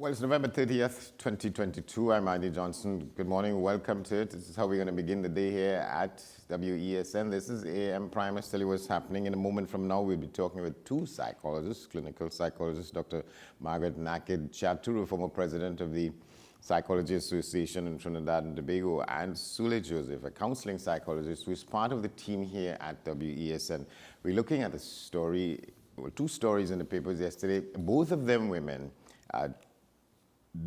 Well, it's November 30th, 2022. I'm Andy Johnson. Good morning. Welcome to it. This is how we're going to begin the day here at WESN. This is AM Prime. I'll tell you what's happening. In a moment from now, we'll be talking with two psychologists, clinical psychologists, Dr. Margaret Nakid Chaturu, former president of the Psychology Association in Trinidad and Tobago, and Sule Joseph, a counseling psychologist who is part of the team here at WESN. We're looking at a story, well, two stories in the papers yesterday, both of them women,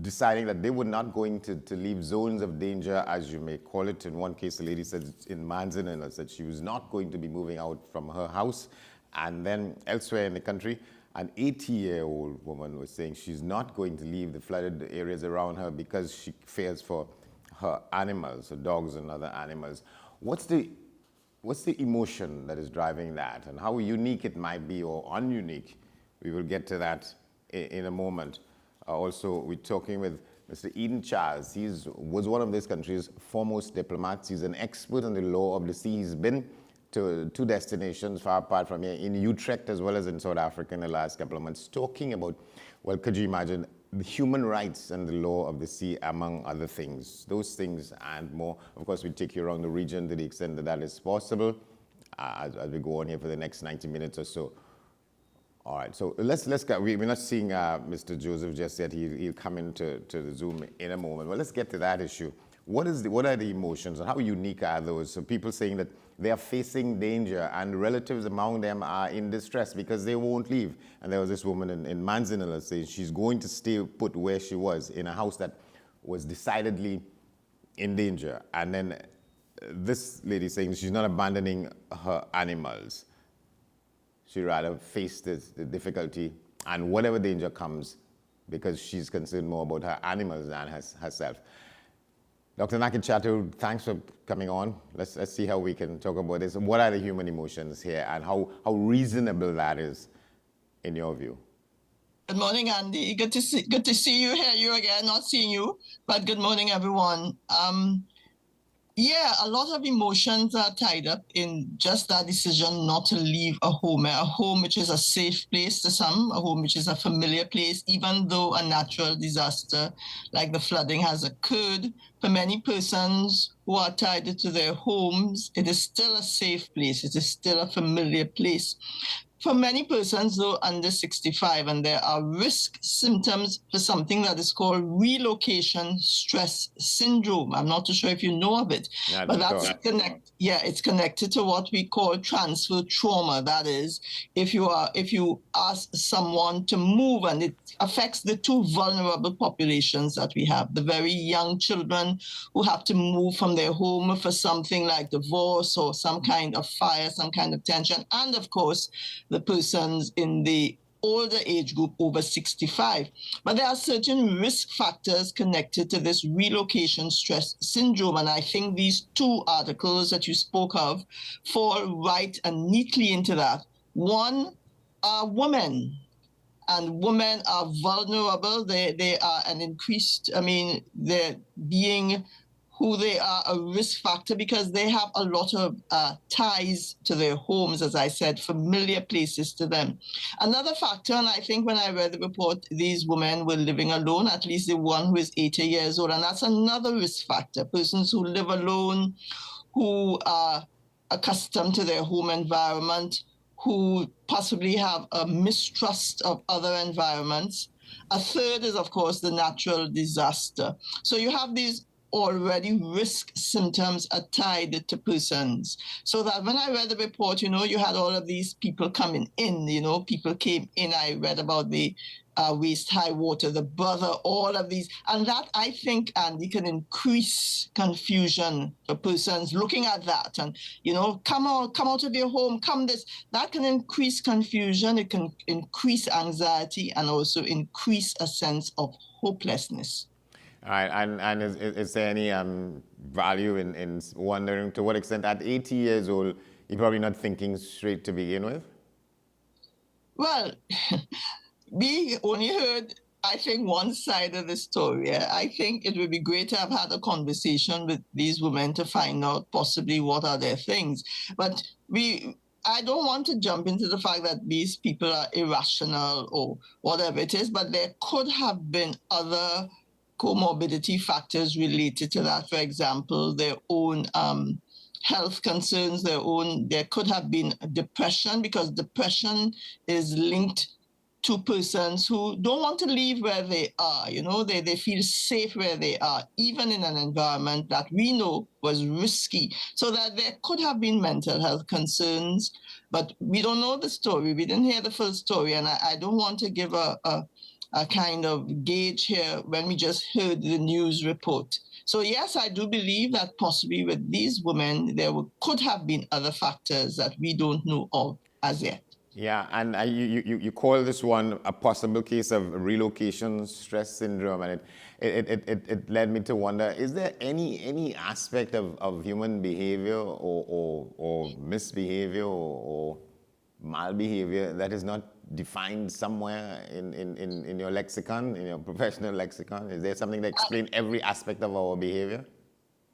deciding that they were not going to leave zones of danger, as you may call it. In one case, the lady said in Manzanilla that she was not going to be moving out from her house. And then elsewhere in the country, an 80-year-old woman was saying she's not going to leave the flooded areas around her because she fears for her animals, her dogs and other animals. What's the emotion that is driving that, and how unique it might be or ununique? We will get to that in a moment. Also, we're talking with Mr. Eden Charles. He was one of this country's foremost diplomats. He's an expert on the law of the sea. He's been to two destinations far apart from here, in Utrecht as well as in South Africa in the last couple of months, talking about, well, could you imagine, the human rights and the law of the sea, among other things. Those things and more. Of course, we take you around the region to the extent that that is possible as we go on here for the next 90 minutes or so. All right, so let's go. We're not seeing Mr. Joseph just yet. He'll come into the Zoom in a moment. Well, let's get to that issue. What are the emotions, and how unique are those? So people saying that they are facing danger, and relatives among them are in distress because they won't leave. And there was this woman in Manzanilla saying she's going to stay put where she was in a house that was decidedly in danger. And then this lady saying she's not abandoning her animals. She'd rather face the difficulty and whatever danger comes because she's concerned more about her animals than herself. Dr. Nakid Chaturu, thanks for coming on. Let's see how we can talk about this. What are the human emotions here, and how reasonable that is in your view? Good morning, Andy. Good to see you, hear you again. Not seeing you, but good morning, everyone. Yeah, a lot of emotions are tied up in just that decision not to leave a home which is a safe place to some, a home which is a familiar place, even though a natural disaster like the flooding has occurred. For many persons who are tied to their homes, it is still a safe place. It is still a familiar place. For many persons, though, under 65, and there are risk symptoms for something that is called relocation stress syndrome. I'm not too sure if you know of it, but that's it's connected to what we call transfer trauma. That is, if you ask someone to move, and it affects the two vulnerable populations that we have, the very young children who have to move from their home for something like divorce or some kind of fire, some kind of tension, and of course, the persons in the older age group over 65. But there are certain risk factors connected to this relocation stress syndrome. And I think these two articles that you spoke of fall right and neatly into that. One are women. And women are vulnerable. They are an increased, they're being who they are a risk factor because they have a lot of ties to their homes, as I said, familiar places to them. Another factor, and I think when I read the report, these women were living alone, at least the one who is 80 years old, and that's another risk factor. Persons who live alone, who are accustomed to their home environment, who possibly have a mistrust of other environments. A third is, of course, the natural disaster. So you have these already risk symptoms are tied to persons. So that when I read the report, you had all of these people coming in, people came in. I read about the waist high water, the brother, all of these. And that, I think, Andy, can increase confusion for persons looking at that. And, come out of your home, that can increase confusion. It can increase anxiety and also increase a sense of hopelessness. All right, and is there any value in wondering to what extent at 80 years old, you're probably not thinking straight to begin with? Well, we only heard, I think, one side of the story. I think it would be great to have had a conversation with these women to find out possibly what are their things. But I don't want to jump into the fact that these people are irrational or whatever it is, but there could have been other comorbidity factors related to that. For example, their own health concerns, there could have been depression, because depression is linked to persons who don't want to leave where they are. You know, they feel safe where they are, even in an environment that we know was risky. So that there could have been mental health concerns, but we don't know the story. We didn't hear the full story, and I don't want to give a kind of gauge here when we just heard the news report. So yes, I do believe that possibly with these women, could have been other factors that we don't know of as yet. Yeah, and you call this one a possible case of relocation stress syndrome, and it led me to wonder: is there any aspect of human behavior or misbehavior or malbehavior that is not defined somewhere in your lexicon, in your professional lexicon? Is there something that explains every aspect of our behavior?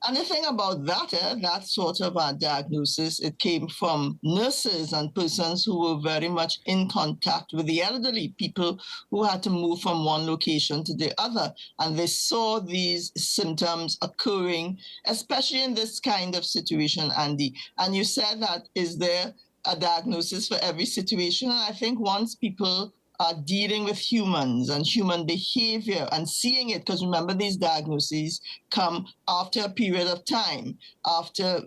And the thing about that sort of a diagnosis, it came from nurses and persons who were very much in contact with the elderly, people who had to move from one location to the other. And they saw these symptoms occurring, especially in this kind of situation, Andy. And you said that, is there a diagnosis for every situation? And I think once people are dealing with humans and human behavior and seeing it, because remember, these diagnoses come after a period of time, after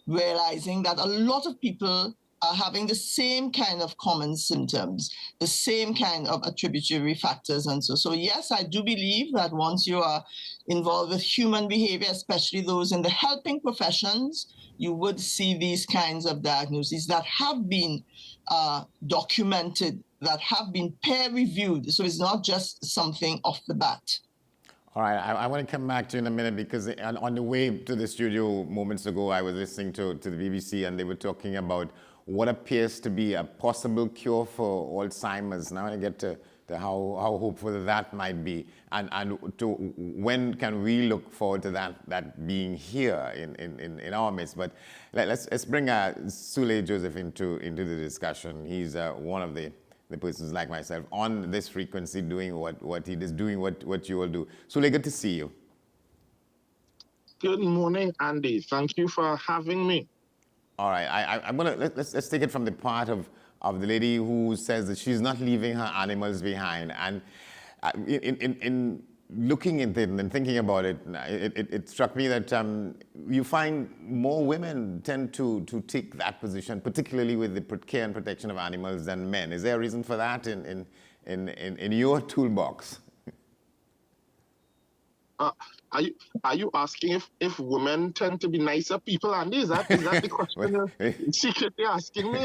realizing that a lot of people are having the same kind of common symptoms, the same kind of attributary factors. And so yes, I do believe that once you are involved with human behavior, especially those in the helping professions, you would see these kinds of diagnoses that have been documented, that have been peer-reviewed. So it's not just something off the bat. All right, I want to come back to you in a minute, because on the way to the studio moments ago, I was listening to the BBC, and they were talking about what appears to be a possible cure for Alzheimer's. Now I get to how hopeful that might be, and to when can we look forward to that being here in our midst. But let's bring Sule Joseph into the discussion. He's one of the persons like myself on this frequency doing what he is doing, what you all do. Sule, good to see you. Good morning, Andy. Thank you for having me. All right, I'm gonna let's take it from the part of the lady who says that she's not leaving her animals behind, and in looking at it and thinking about it, it struck me that you find more women tend to take that position, particularly with the care and protection of animals, than men. Is there a reason for that in your toolbox? Are you asking if women tend to be nicer people, Andy? Is that the question you're secretly asking me?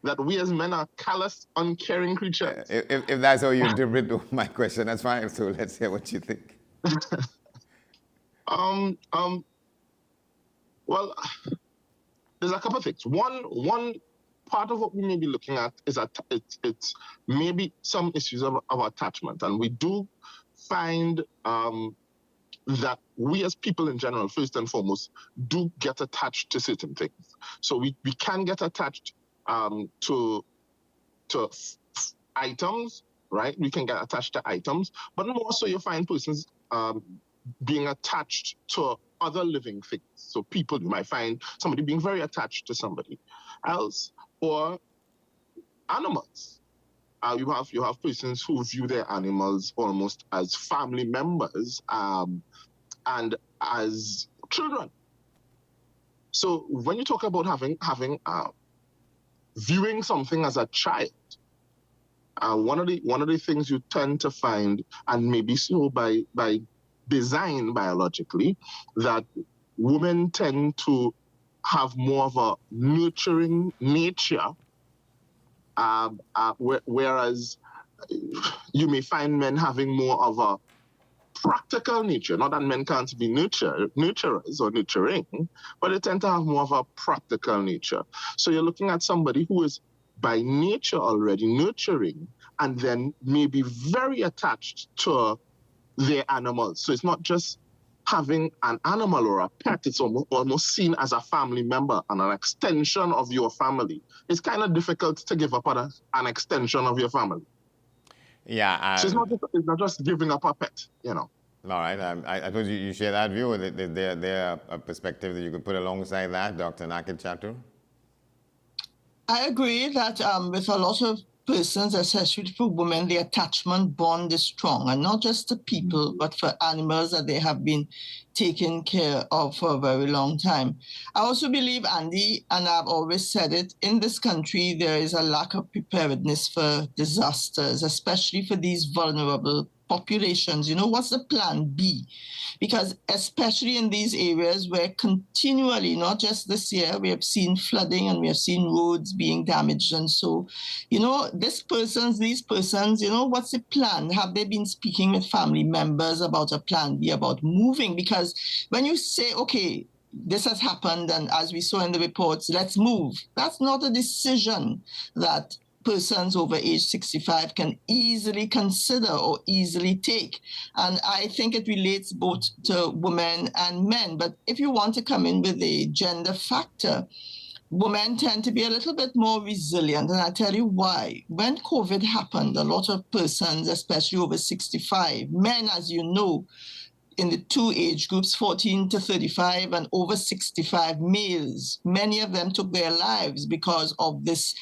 That we as men are callous, uncaring creatures? If that's how you interpret my question, that's fine. So let's hear what you think. Well, there's a couple of things. One part of what we may be looking at is that it's maybe some issues of attachment, and we do find that we as people in general, first and foremost, do get attached to certain things. So we can get attached to items, right? We can get attached to items, but more so you find persons being attached to other living things. So people, you might find somebody being very attached to somebody else, or animals. You have persons who view their animals almost as family members and as children. So when you talk about having viewing something as a child, one of the things you tend to find, and maybe so by design biologically, that women tend to have more of a nurturing nature, whereas you may find men having more of a practical nature. Not that men can't be nurturers or nurturing, but they tend to have more of a practical nature. So you're looking at somebody who is by nature already nurturing, and then maybe very attached to their animals. So it's not just having an animal or a pet, it's almost seen as a family member and an extension of your family. It's kind of difficult to give up on an extension of your family. Yeah. So it's not just giving up a pet, you know. All right. I suppose you share that view. Or there a perspective that you could put alongside that, Dr. Naked Chatu? I agree that with a lot of persons, especially for women, the attachment bond is strong, and not just to people, but for animals that they have been taken care of for a very long time. I also believe, Andy, and I've always said it, in this country, there is a lack of preparedness for disasters, especially for these vulnerable populations. You know, what's the plan B? Because especially in these areas where continually, not just this year, we have seen flooding and we have seen roads being damaged. And so, you know, these persons, you know, what's the plan? Have they been speaking with family members about a plan B, about moving? Because when you say, okay, this has happened, and as we saw in the reports, let's move, that's not a decision that persons over age 65 can easily consider or easily take. And I think it relates both to women and men. But if you want to come in with a gender factor, women tend to be a little bit more resilient. And I'll tell you why. When COVID happened, a lot of persons, especially over 65, men, as you know, in the two age groups, 14 to 35 and over 65 males, many of them took their lives because of this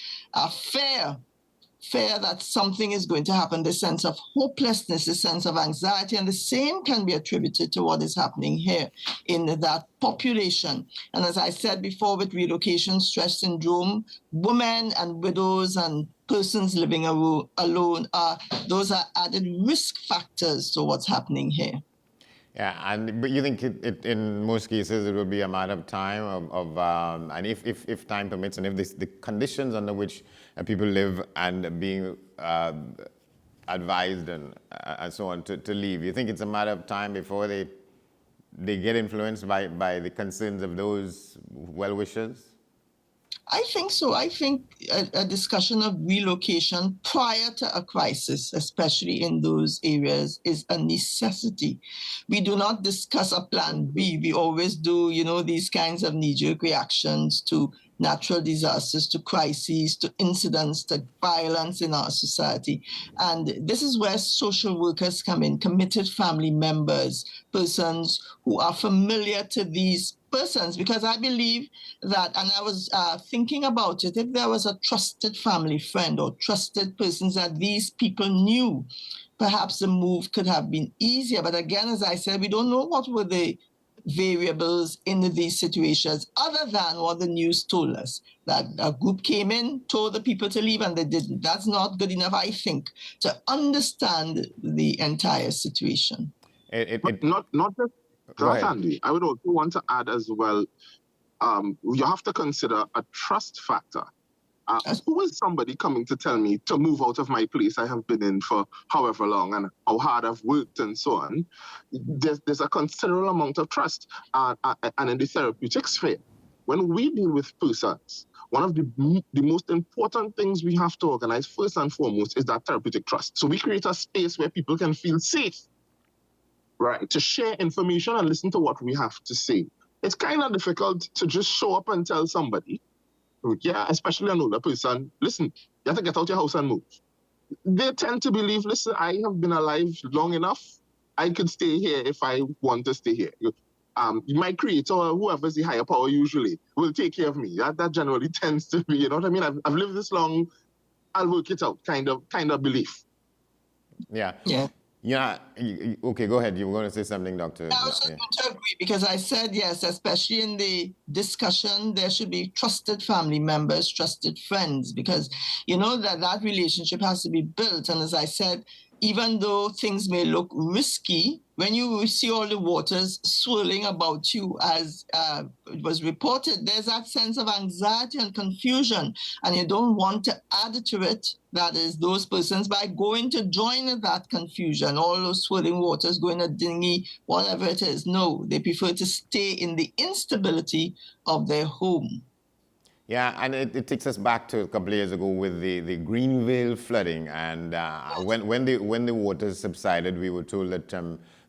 fear that something is going to happen, this sense of hopelessness, this sense of anxiety, and the same can be attributed to what is happening here in that population. And as I said before, with relocation stress syndrome, women and widows and persons living alone, those are added risk factors to what's happening here. Yeah, but you think in most cases it will be a matter of time and if time permits, and if the conditions under which people live and being advised and so on to leave, you think it's a matter of time before they get influenced by the concerns of those well-wishers? I think so. I think a discussion of relocation prior to a crisis, especially in those areas, is a necessity. We do not discuss a plan B. We always do, you know, these kinds of knee-jerk reactions to natural disasters, to crises, to incidents, to violence in our society. And this is where social workers come in, committed family members, persons who are familiar to these persons, because I believe that, and I was thinking about it, if there was a trusted family friend or trusted persons that these people knew, perhaps the move could have been easier. But again, as I said, we don't know what were the variables in these situations other than what the news told us, that a group came in, told the people to leave, and they didn't. That's not good enough, I think, to understand the entire situation. Not just that, Andy. I would also want to add as well, you have to consider a trust factor. Who is somebody coming to tell me to move out of my place I have been in for however long and how hard I've worked and so on? There's a considerable amount of trust. And in the therapeutic sphere, when we deal with persons, one of the most important things we have to organize first and foremost is that therapeutic trust. So we create a space where people can feel safe, right, to share information and listen to what we have to say. It's kind of difficult to just show up and tell somebody, yeah, especially an older person, listen, you have to get out your house and move. They tend to believe, listen, I have been alive long enough. I could stay here if I want to stay here. My creator, or whoever's the higher power usually, will take care of me. That generally tends to be, you know what I mean? I've lived this long, I'll work it out kind of belief. Yeah. Yeah. Yeah. Okay, go ahead. You were going to say something, Doctor. I was just going to agree, because I said, yes, especially in the discussion, there should be trusted family members, trusted friends, because, you know, that relationship has to be built. And as I said, even though things may look risky, when you see all the waters swirling about you, as it was reported, there's that sense of anxiety and confusion, and you don't want to add to it, that is, those persons, by going to join that confusion, all those swirling waters, going a dinghy, whatever it is. No, they prefer to stay in the instability of their home. Yeah, and it takes us back to a couple of years ago with the Greenville flooding, and when the waters subsided, we were told that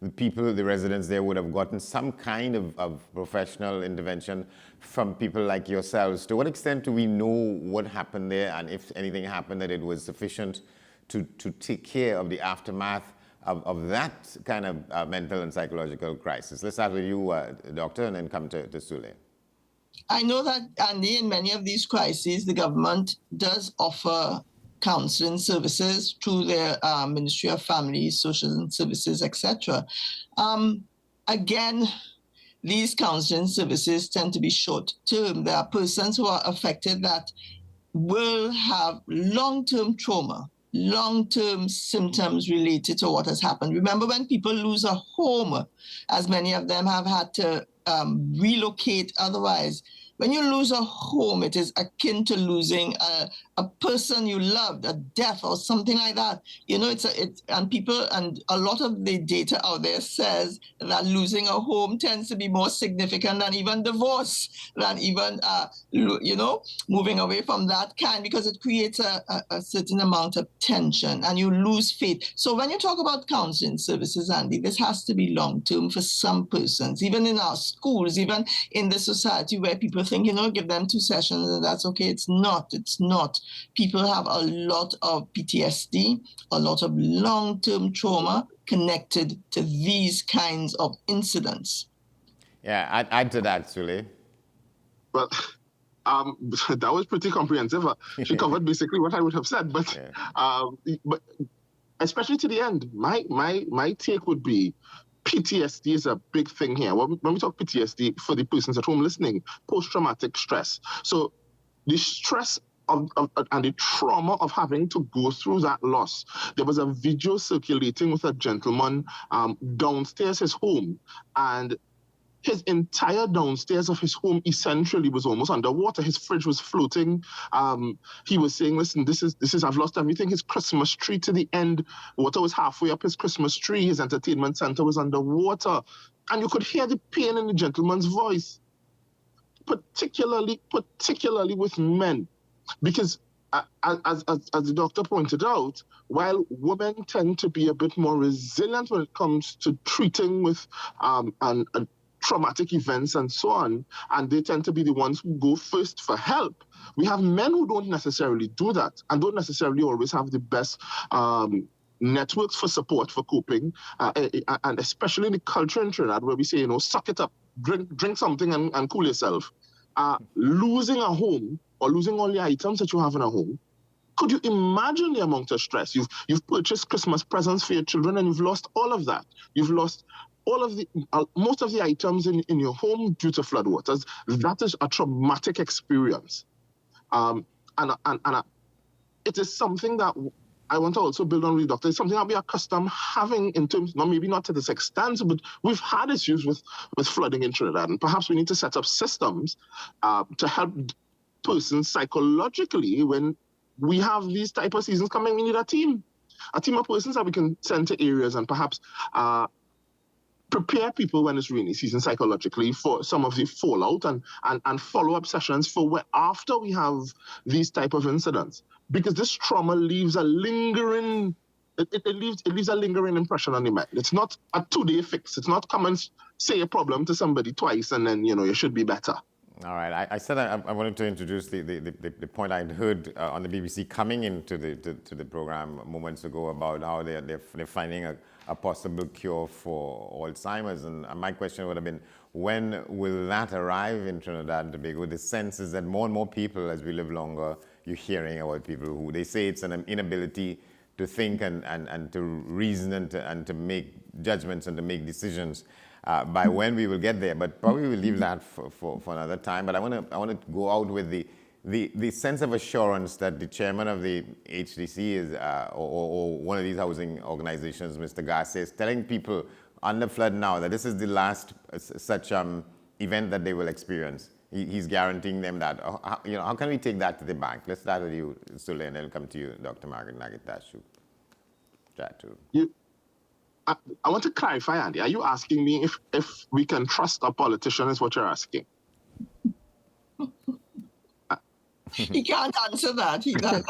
the people, the residents there would have gotten some kind of professional intervention from people like yourselves. To what extent do we know what happened there, and if anything happened, that it was sufficient to take care of the aftermath of that kind of mental and psychological crisis? Let's start with you, Doctor, and then come to Sule. I know that, Andy, in many of these crises, the government does offer counseling services through their Ministry of Family, Social Services, etc. Again, these counseling services tend to be short term. There are persons who are affected that will have long-term trauma, long-term symptoms related to what has happened. Remember, when people lose a home, as many of them have had to relocate otherwise, when you lose a home, it is akin to losing a person you loved, a death or something like that. You know, and a lot of the data out there says that losing a home tends to be more significant than even divorce, than even, moving away from that kind, because it creates a certain amount of tension and you lose faith. So when you talk about counseling services, Andy, this has to be long-term for some persons, even in our schools, even in the society where people think, give them 2 sessions and that's okay. It's not. People have a lot of PTSD, a lot of long-term trauma connected to these kinds of incidents. Yeah, add to that, Sule. Well, that was pretty comprehensive. She covered basically what I would have said, but especially to the end, my take would be PTSD is a big thing here. When we talk PTSD, for the persons at home listening, post-traumatic stress. So the stress and the trauma of having to go through that loss. There was a video circulating with a gentleman downstairs his home, and his entire downstairs of his home essentially was almost underwater. His fridge was floating. He was saying, listen, this is I've lost everything. His Christmas tree, to the end, water was halfway up his Christmas tree. His entertainment center was underwater. And you could hear the pain in the gentleman's voice, particularly with men. Because as the doctor pointed out, while women tend to be a bit more resilient when it comes to treating with traumatic events and so on, and they tend to be the ones who go first for help, we have men who don't necessarily do that and don't necessarily always have the best networks for support for coping, and especially in the culture in Trinidad where we say, suck it up, drink something and cool yourself. Losing a home or losing all the items that you have in a home, could you imagine the amount of stress? You've purchased Christmas presents for your children and you've lost all of that. You've lost all of the most of the items in your home due to floodwaters. That is a traumatic experience, and it is something that I want to also build on with Doctor. It's something that we are accustomed having in terms, maybe not to this extent, but we've had issues with flooding in Trinidad, and perhaps we need to set up systems to help persons psychologically when we have these type of seasons coming. We need a team of persons that we can send to areas and perhaps prepare people when it's rainy season psychologically for some of the fallout and follow-up sessions for after we have these type of incidents. Because this trauma leaves a lingering, it leaves a lingering impression on the mind. It's not a 2-day fix. It's not come and say a problem to somebody twice and then, you should be better. All right. I said I wanted to introduce the point I'd heard on the BBC coming into the program moments ago about how they're finding a possible cure for Alzheimer's. And my question would have been, when will that arrive in Trinidad and Tobago? The sense is that more and more people, as we live longer, you're hearing about people who, they say it's an inability to think and to reason and to make judgments and to make decisions. By when we will get there, but probably we'll leave that for another time. But I want to go out with the sense of assurance that the chairman of the HDC is, or one of these housing organizations, Mr. Garcia, is telling people under flood now that this is the last such event that they will experience. He's guaranteeing them that. How can we take that to the bank? Let's start with you, Sule, and then come to you, Dr. Margaret Nagitasu. I want to clarify, Andy. Are you asking me if we can trust a politician is what you're asking? he can't answer that. He's not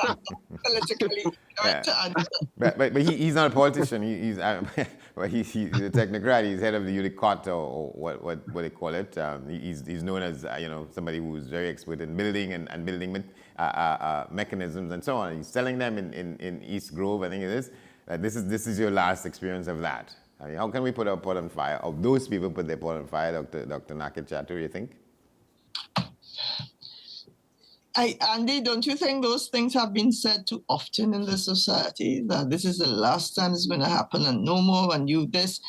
politically correct to answer. But he's not a politician. He's well, he's a technocrat. He's head of the UDICOT, or what they call it. He's known as somebody who's very expert in building and building mechanisms and so on. He's selling them in East Grove, I think it is. This is your last experience of that. I mean, how can we put our pot on fire? Or those people put their pot on fire, Dr. Naked Chatru, you think? Andy, don't you think those things have been said too often in the society, that this is the last time it's going to happen and no more, and you this?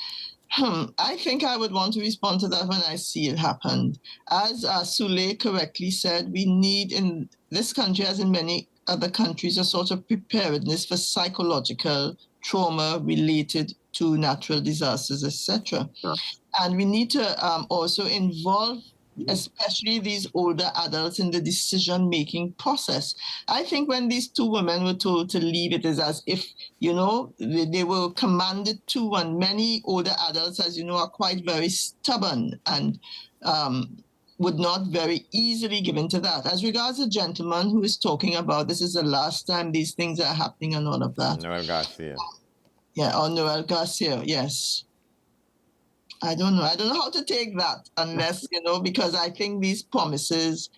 I think I would want to respond to that when I see it happen. As Sule correctly said, we need in this country, as in many other countries, a sort of preparedness for psychological trauma related to natural disasters, etc. Yeah. And we need to also involve especially these older adults in the decision-making process. I think when these two women were told to leave, it is as if, they were commanded to, and many older adults, as you know, are quite very stubborn and would not very easily give in to that. As regards the gentleman who is talking about this is the last time these things are happening and all of that. Noel Garcia. Yeah, or Noel Garcia, yes. I don't know. I don't know how to take that unless, because I think these promises,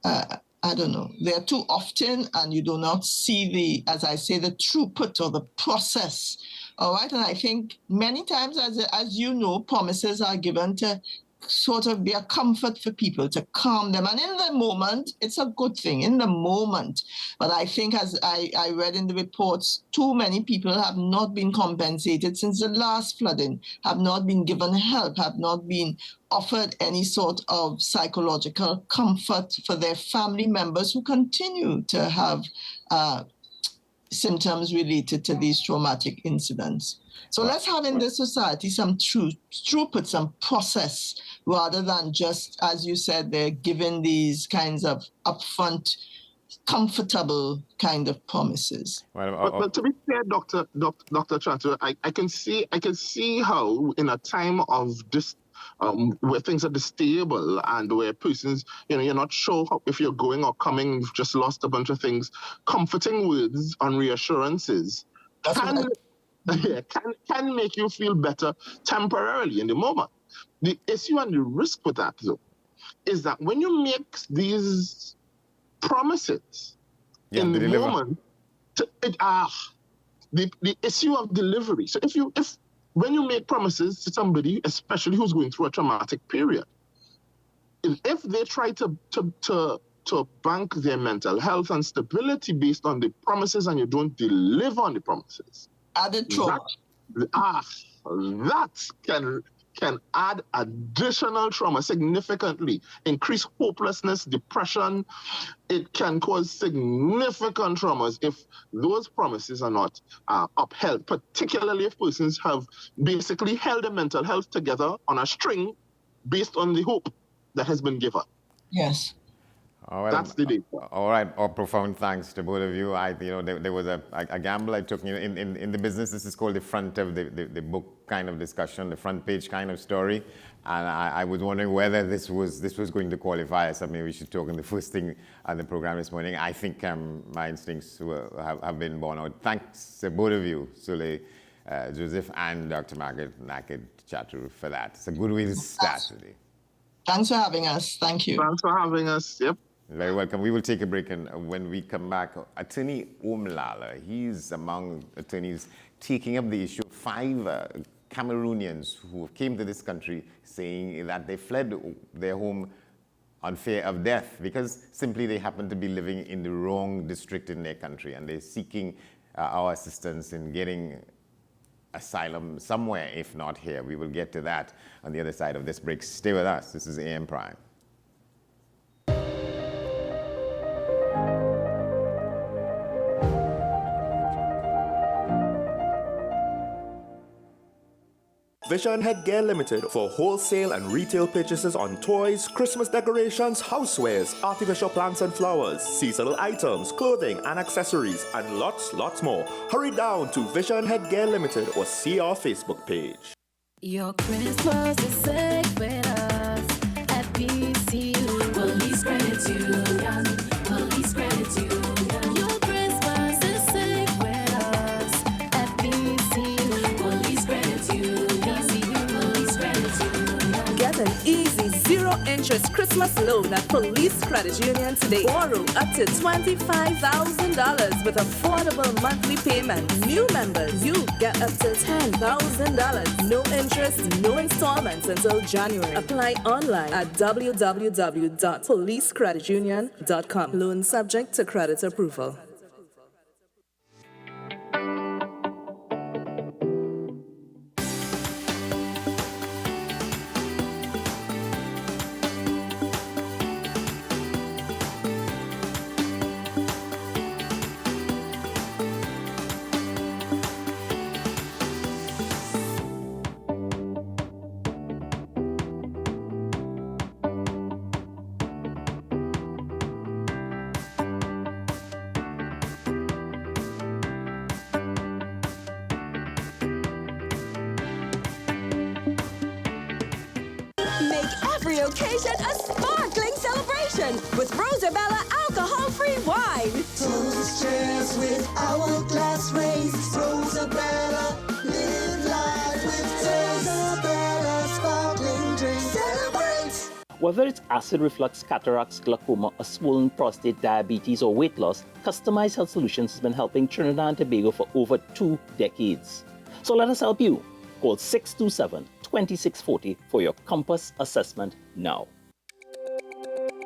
I don't know, they're too often and you do not see as I say, the throughput or the process. All right. And I think many times, as you know, promises are given to sort of be a comfort for people, to calm them. And in the moment, it's a good thing, in the moment. But I think, as I read in the reports, too many people have not been compensated since the last flooding, have not been given help, have not been offered any sort of psychological comfort for their family members who continue to have symptoms related to these traumatic incidents. So let's have in this society some throughput, some process, rather than just, as you said, they're given these kinds of upfront, comfortable kind of promises. But to be fair, Dr. Chatru, I can see how in a time of this, where things are unstable and where persons, you're not sure if you're going or coming, you've just lost a bunch of things, comforting words and reassurances can make you feel better temporarily in the moment. The issue and the risk with that, though, is that when you make these promises in the moment, the issue of delivery. So when you make promises to somebody, especially who's going through a traumatic period, if they try to bank their mental health and stability based on the promises and you don't deliver on the promises, added trauma. That can add additional trauma significantly, increase hopelessness, depression. It can cause significant traumas if those promises are not upheld, particularly if persons have basically held their mental health together on a string based on the hope that has been given. Yes. All right. That's the data. All right. Profound thanks to both of you. There was a gamble I took. In the business, this is called the front of the book kind of discussion, the front page kind of story. And I was wondering whether this was going to qualify as something we should talk in the first thing on the program this morning. I think my instincts have been borne out. Thanks to both of you, Sule, Joseph, and Dr. Naked Chatru, for that. It's a good way to start today. Thanks for having us. Thank you. Thanks for having us. Yep. Very welcome. We will take a break, and when we come back, Attorney Omlala, he's among attorneys taking up the issue of 5 Cameroonians who came to this country saying that they fled their home on fear of death because simply they happen to be living in the wrong district in their country, and they're seeking our assistance in getting asylum somewhere, if not here. We will get to that on the other side of this break. Stay with us. This is AM Prime. Vision Headgear Limited for wholesale and retail purchases on toys, Christmas decorations, housewares, artificial plants and flowers, seasonal items, clothing and accessories, and lots more. Hurry down to Vision Headgear Limited or see our Facebook page. Your Christmas is safe with us at PCU. Police Credit Union. Police Credit Christmas loan at Police Credit Union today. Borrow up to $25,000 with affordable monthly payments. New members, you get up to $10,000. No interest, no installments until January. Apply online at www.policecreditunion.com. Loan subject to credit approval. Every occasion a sparkling celebration with Rosabella alcohol-free wine. Toast cheers with hourglass rays. Rosabella, live life with Rosabella sparkling drink. Celebrate! Whether it's acid reflux, cataracts, glaucoma, a swollen prostate, diabetes, or weight loss, Customized Health Solutions has been helping Trinidad and Tobago for over 2 decades. So let us help you. Call 627-2640 for your Compass assessment now.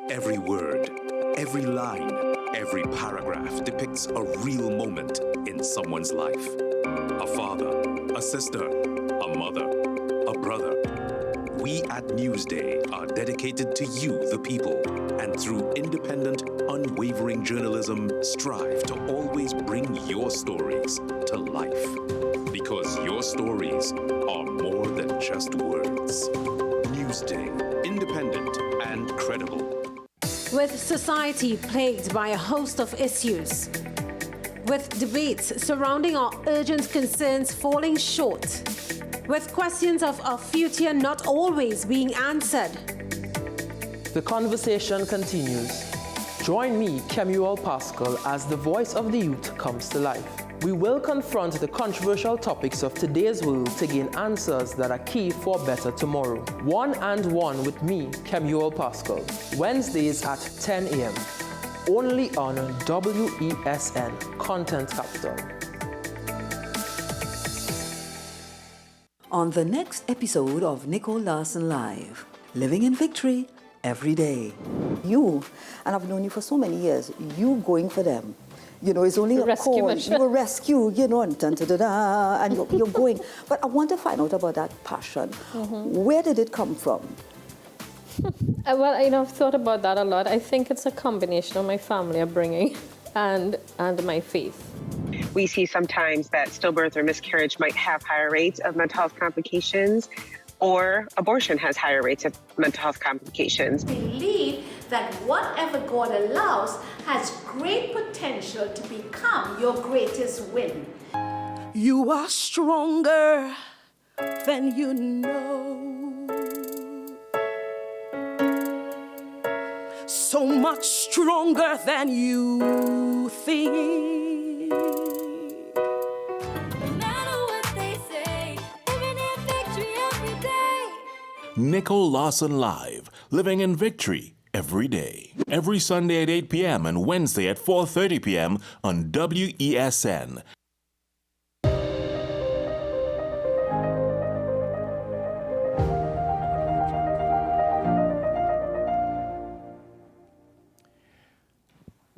Every word, every line, every paragraph depicts a real moment in someone's life. A father, a sister, a mother, a brother. We at Newsday are dedicated to you, the people, and through independent, unwavering journalism, strive to always bring your stories to life. Because your stories are more than just words. Newsday, independent and credible. With society plagued by a host of issues, with debates surrounding our urgent concerns falling short, with questions of our future not always being answered. The conversation continues. Join me, Kemuel Pascal, as the voice of the youth comes to life. We will confront the controversial topics of today's world to gain answers that are key for a better tomorrow. One and One with me, Kemuel Pascal. Wednesdays at 10 a.m. Only on WESN Content Capital. On the next episode of Nicole Larson Live, Living in Victory Every Day. You, and I've known you for so many years, you going for them. You know, it's only a call. You're a rescue, you know, and da-da-da-da, and you're going. But I want to find out about that passion. Where did it come from? Well, you know, I've thought about that a lot. I think it's a combination of my family upbringing and my faith. We see sometimes that stillbirth or miscarriage might have higher rates of mental health complications, or abortion has higher rates of mental health complications. Believe that whatever God allows has great potential to become your greatest win. You are stronger than you know. So much stronger than you think. No matter what they say, living in victory every day. Nicole Larson Live, Living in Victory Every Day. Every Sunday at 8 p.m. and Wednesday at 4:30 p.m. on WESN.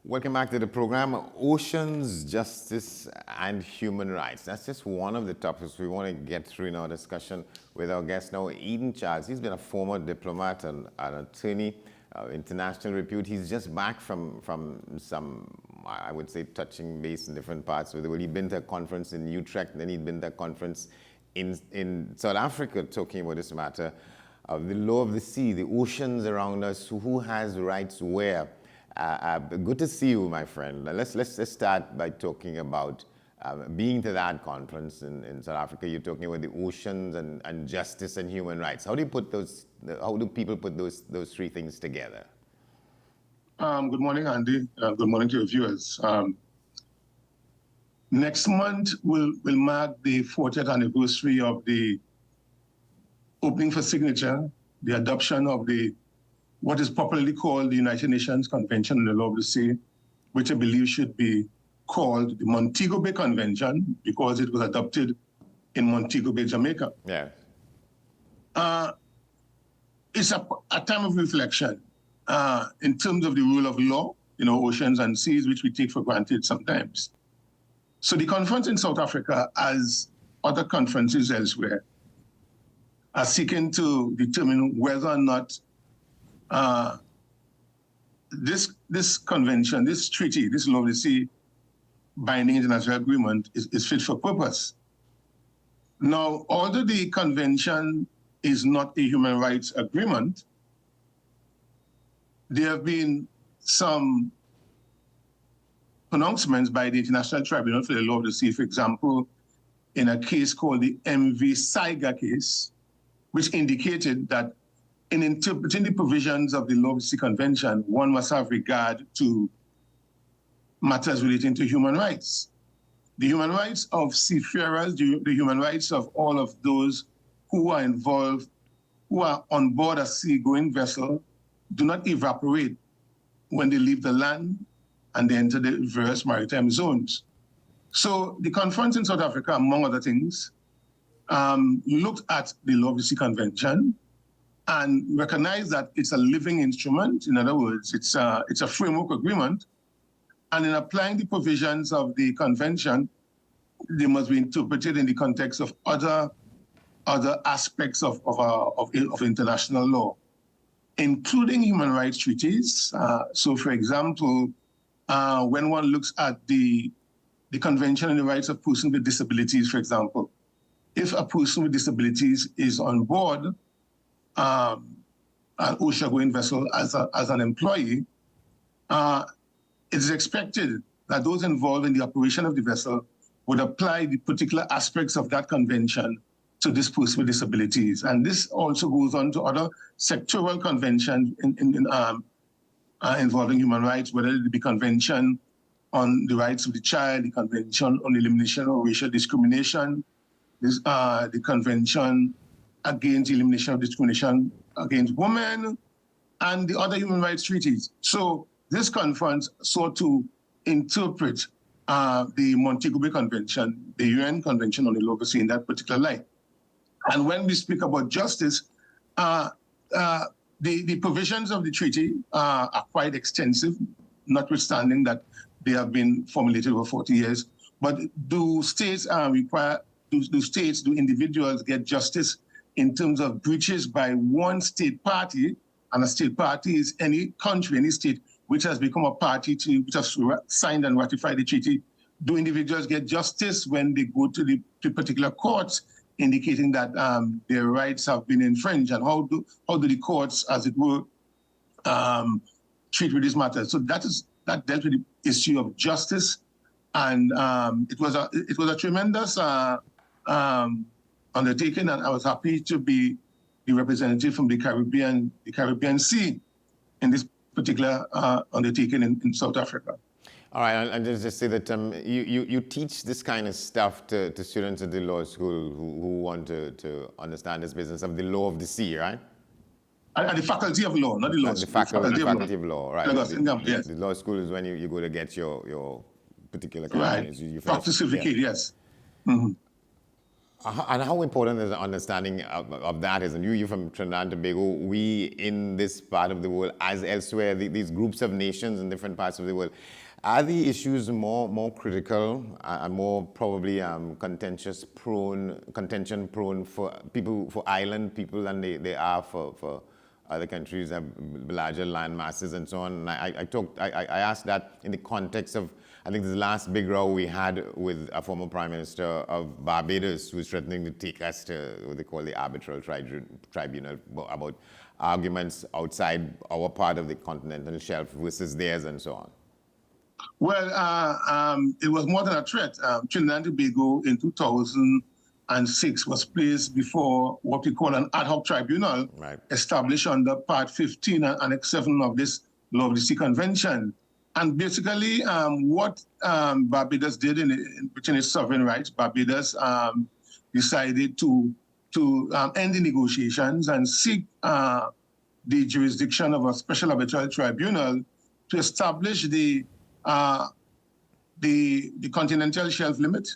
Welcome back to the program, Oceans, Justice and Human Rights. That's just one of the topics we want to get through in our discussion with our guest now, Eden Charles. He's been a former diplomat and an attorney, international repute. He's just back from some, I would say, touching base in different parts of the world. He'd been to a conference in Utrecht, then he'd been to a conference in South Africa talking about this matter of the law of the sea, the oceans around us, who has rights where. Good to see you, my friend. Let's start by talking about being to that conference in South Africa. You're talking about the oceans and justice and human rights. How do you put those? How do people put those three things together? Good morning, Andy. Good morning to your viewers. Next month will mark the 40th anniversary of the opening for signature, the adoption of the what is popularly called the United Nations Convention on the Law of the Sea, which I believe should be called the Montego Bay Convention because it was adopted in Montego Bay, Jamaica. Yeah. It's a time of reflection in terms of the rule of law, oceans and seas, which we take for granted sometimes. So the conference in South Africa, as other conferences elsewhere, are seeking to determine whether or not this convention, this treaty, this Law of the Sea binding international agreement is fit for purpose. Now, although the convention is not a human rights agreement, there have been some pronouncements by the International Tribunal for the Law of the Sea, for example, in a case called the MV Saiga case, which indicated that in interpreting the provisions of the Law of the Sea Convention, one must have regard to matters relating to human rights. The human rights of seafarers, the human rights of all of those who are involved, who are on board a seagoing vessel, do not evaporate when they leave the land and they enter the various maritime zones. So the conference in South Africa, among other things, looked at the Law of the Sea Convention and recognized that it's a living instrument. In other words, it's a framework agreement. And in applying the provisions of the convention, they must be interpreted in the context of other aspects of international law, including human rights treaties. So, for example, when one looks at the Convention on the Rights of Persons with Disabilities, for example, if a person with disabilities is on board an ocean-going vessel as an employee, it is expected that those involved in the operation of the vessel would apply the particular aspects of that convention to this person with disabilities. And this also goes on to other sectoral conventions involving human rights, whether it be Convention on the Rights of the Child, the Convention on the Elimination of Racial Discrimination, the Convention against the Elimination of Discrimination against Women, and the other human rights treaties. So this conference sought to interpret the Montego Bay Convention, the UN Convention on the Law of the Sea, in that particular light. And when we speak about justice, the provisions of the treaty are quite extensive, notwithstanding that they have been formulated over 40 years. But do states do individuals get justice in terms of breaches by one state party? And a state party is any country, any state which has become a party to, which has signed and ratified the treaty. Do individuals get justice when they go to the particular courts, indicating that their rights have been infringed? And how do the courts, as it were, treat with this matter? So that dealt with the issue of justice, and it was a tremendous undertaking, and I was happy to be the representative from the Caribbean Sea in this particular undertaking in South Africa. All right, and just say that you teach this kind of stuff to students at the law school who want to understand this business of the law of the sea, right? At the Faculty of Law, not the law school. The Faculty of Law, right? Yes. The law school is when you go to get your particular right. Practice certificate, yes. Mm-hmm. And how important is the understanding of that is? And you're from Trinidad and Tobago. We, in this part of the world, as elsewhere, these groups of nations in different parts of the world, are the issues more critical and more probably contention prone for people, for island people, than they are for other countries that have larger land masses and so on? And I asked that in the context of, I think, this last big row we had with a former Prime Minister of Barbados, who was threatening to take us to what they call the arbitral tribunal about arguments outside our part of the continental shelf versus theirs and so on. Well, it was more than a threat. Trinidad and Tobago in 2006 was placed before what we call an ad hoc tribunal, established under Part 15 and Annex 7 of this Law of the Sea Convention. And basically, what Barbados did within its sovereign rights, Barbados decided to end the negotiations and seek the jurisdiction of a special arbitral tribunal to establish the continental shelf limit,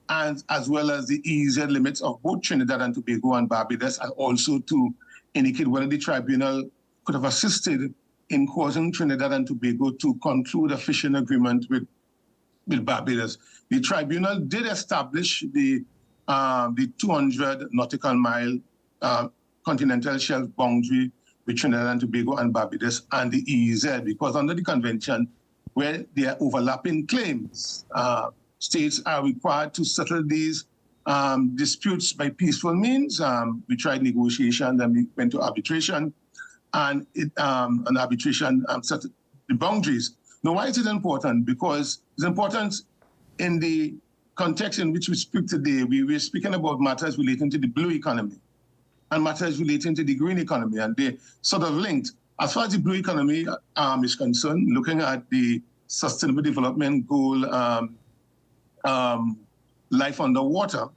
and as well as the EEZ limits of both Trinidad and Tobago and Barbados, and also to indicate whether the tribunal could have assisted in causing Trinidad and Tobago to conclude a fishing agreement with Barbados. The tribunal did establish the 200 nautical mile continental shelf boundary with Trinidad and Tobago and Barbados and the EEZ, because under the convention, where there are overlapping claims, states are required to settle these disputes by peaceful means. We tried negotiation, then we went to arbitration, and an arbitration set the boundaries. Now, why is it important? Because it's important in the context in which we speak today. We're speaking about matters relating to the blue economy and matters relating to the green economy, and they sort of linked. As far as the blue economy is concerned, looking at the Sustainable Development Goal, life underwater,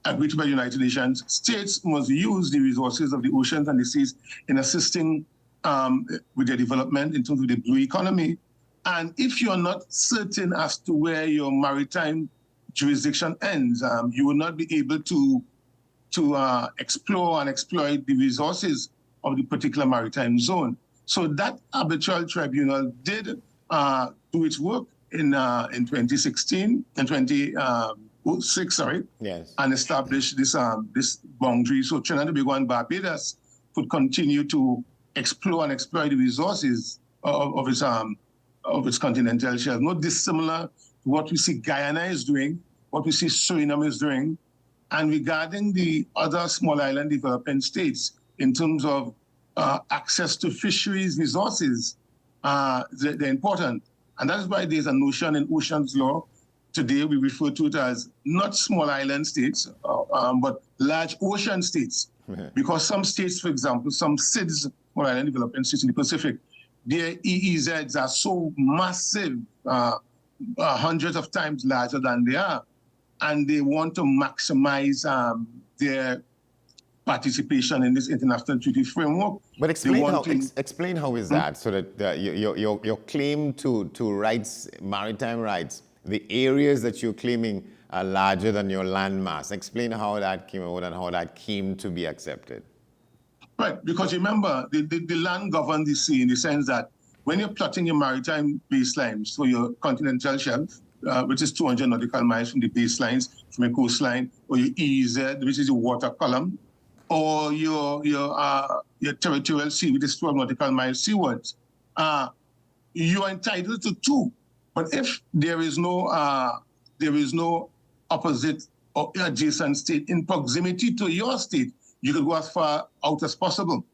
agreed to by the United Nations, states must use the resources of the oceans and the seas in assisting with their development in terms of the blue economy. And if you're not certain as to where your maritime jurisdiction ends, you will not be able to explore and exploit the resources of the particular maritime zone. So that arbitral tribunal did do its work in 2016 and 2006, sorry, yes, and established this boundary. So Trinidad and Tobago and Barbados could continue to explore and exploit the resources of its continental shelf. Not dissimilar to what we see Guyana is doing, what we see Suriname is doing, and regarding the other small island developing states in terms of access to fisheries resources, they're important. And that is why there's a notion in oceans law. Today we refer to it as not small island states, but large ocean states. Because some states, for example, some SIDS, small island developing states in the Pacific, their EEZs are so massive, hundreds of times larger than they are, and they want to maximize their participation in this international treaty framework. But explain how is that, so that your claim to rights, maritime rights, the areas that you're claiming are larger than your land mass. Explain how that came out and how that came to be accepted. Right, because remember, the land governs the sea in the sense that when you're plotting your maritime baselines for your continental shelf, which is 200 nautical miles from the baselines, from a coastline, or your EEZ, which is your water column, or your territorial sea, which is 12 nautical miles seawards, you are entitled to two. But if there is no opposite or adjacent state in proximity to your state, you could go as far out as possible.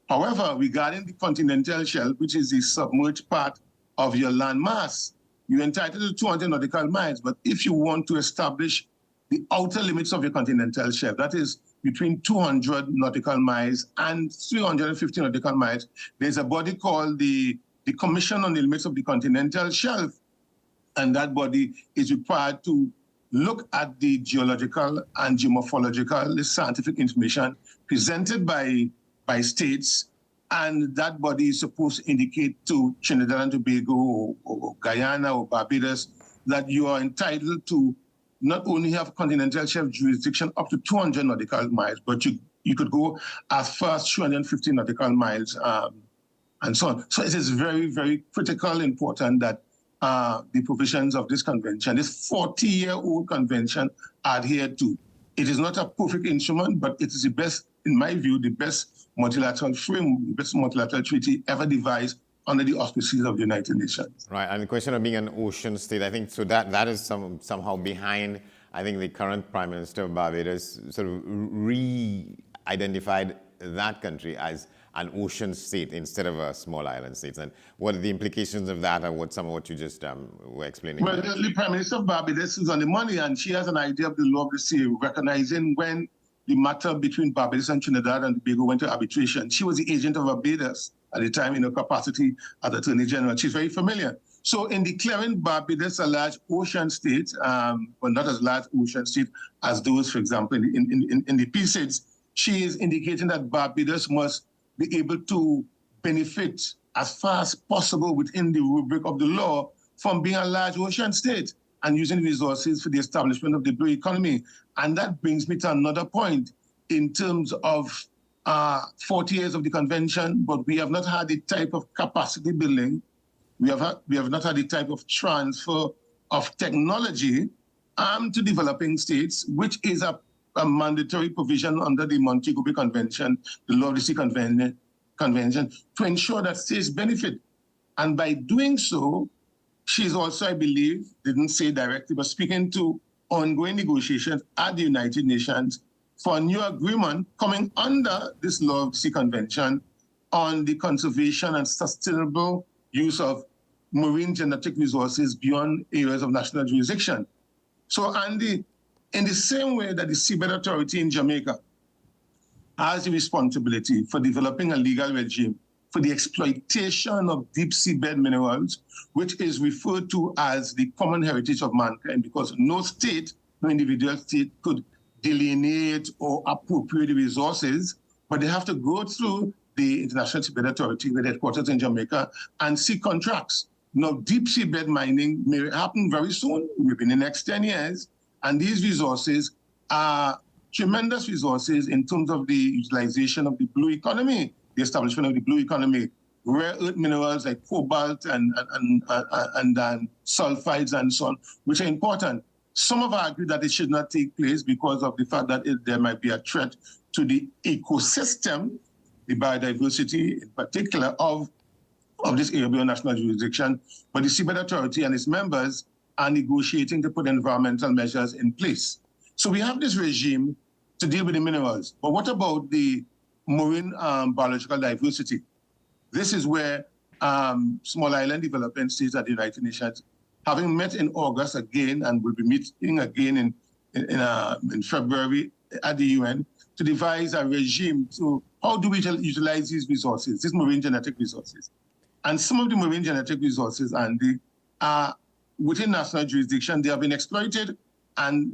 However, regarding the continental shelf, which is the submerged part of your land mass, you're entitled to 200 nautical miles. But if you want to establish the outer limits of your continental shelf, that is between 200 nautical miles and 350 nautical miles, there's a body called the Commission on the Limits of the Continental Shelf. And that body is required to look at the geological and geomorphological scientific information presented by states, and that body is supposed to indicate to Trinidad and Tobago or Guyana or Barbados that you are entitled to not only have continental shelf jurisdiction up to 200 nautical miles, but you could go as far as 250 nautical miles and so on. So it is very, very critical, important that the provisions of this convention, this 40-year-old convention, are adhered to. It is not a perfect instrument, but it is the best, in my view, the best multilateral framework, the best multilateral treaty ever devised under the auspices of the United Nations. Right, and the question of being an ocean state, I think, so that is somehow behind, I think the current Prime Minister of Barbados sort of re-identified that country as an ocean state instead of a small island state. And what are the implications of that, and some of what you just were explaining? Well, the Prime Minister of Barbados is on the money, and she has an idea of the law of the sea, recognizing when the matter between Barbados and Trinidad and Tobago went to arbitration. She was the agent of Barbados at the time in her capacity as Attorney General. She's very familiar. So in declaring Barbados a large ocean state, but not as large ocean state as those, for example, in the PCIDs, she is indicating that Barbados must be able to benefit as far as possible within the rubric of the law from being a large ocean state and using resources for the establishment of the blue economy. And that brings me to another point in terms of 40 years of the convention, but we have not had the type of capacity building. We have not had the type of transfer of technology to developing states, which is a mandatory provision under the Montego Bay Convention, the Law of the Sea Convention, to ensure that states benefit. And by doing so, she's also, I believe, didn't say directly, but speaking to ongoing negotiations at the United Nations for a new agreement coming under this Law of the Sea Convention on the conservation and sustainable use of marine genetic resources beyond areas of national jurisdiction. So, Andy, in the same way that the Seabed Authority in Jamaica has the responsibility for developing a legal regime for the exploitation of deep seabed minerals, which is referred to as the common heritage of mankind, because no state, no individual state could delineate or appropriate the resources, but they have to go through the International Seabed Authority with headquarters in Jamaica and seek contracts. Now, deep seabed mining may happen very soon, maybe in the next 10 years, and these resources are tremendous resources in terms of the utilization of the blue economy, the establishment of the blue economy, rare earth minerals like cobalt and sulfides and so on, which are important. Some have argued that it should not take place because of the fact that there might be a threat to the ecosystem, the biodiversity in particular of this area beyond national jurisdiction. But the Seabed Authority and its members are negotiating to put environmental measures in place. So we have this regime to deal with the minerals. But what about the marine biological diversity? This is where small island development states at the United Nations, having met in August again and will be meeting again in February at the UN, to devise a regime to how do we utilize these resources, these marine genetic resources. And some of the marine genetic resources, Andy, are within national jurisdiction. They have been exploited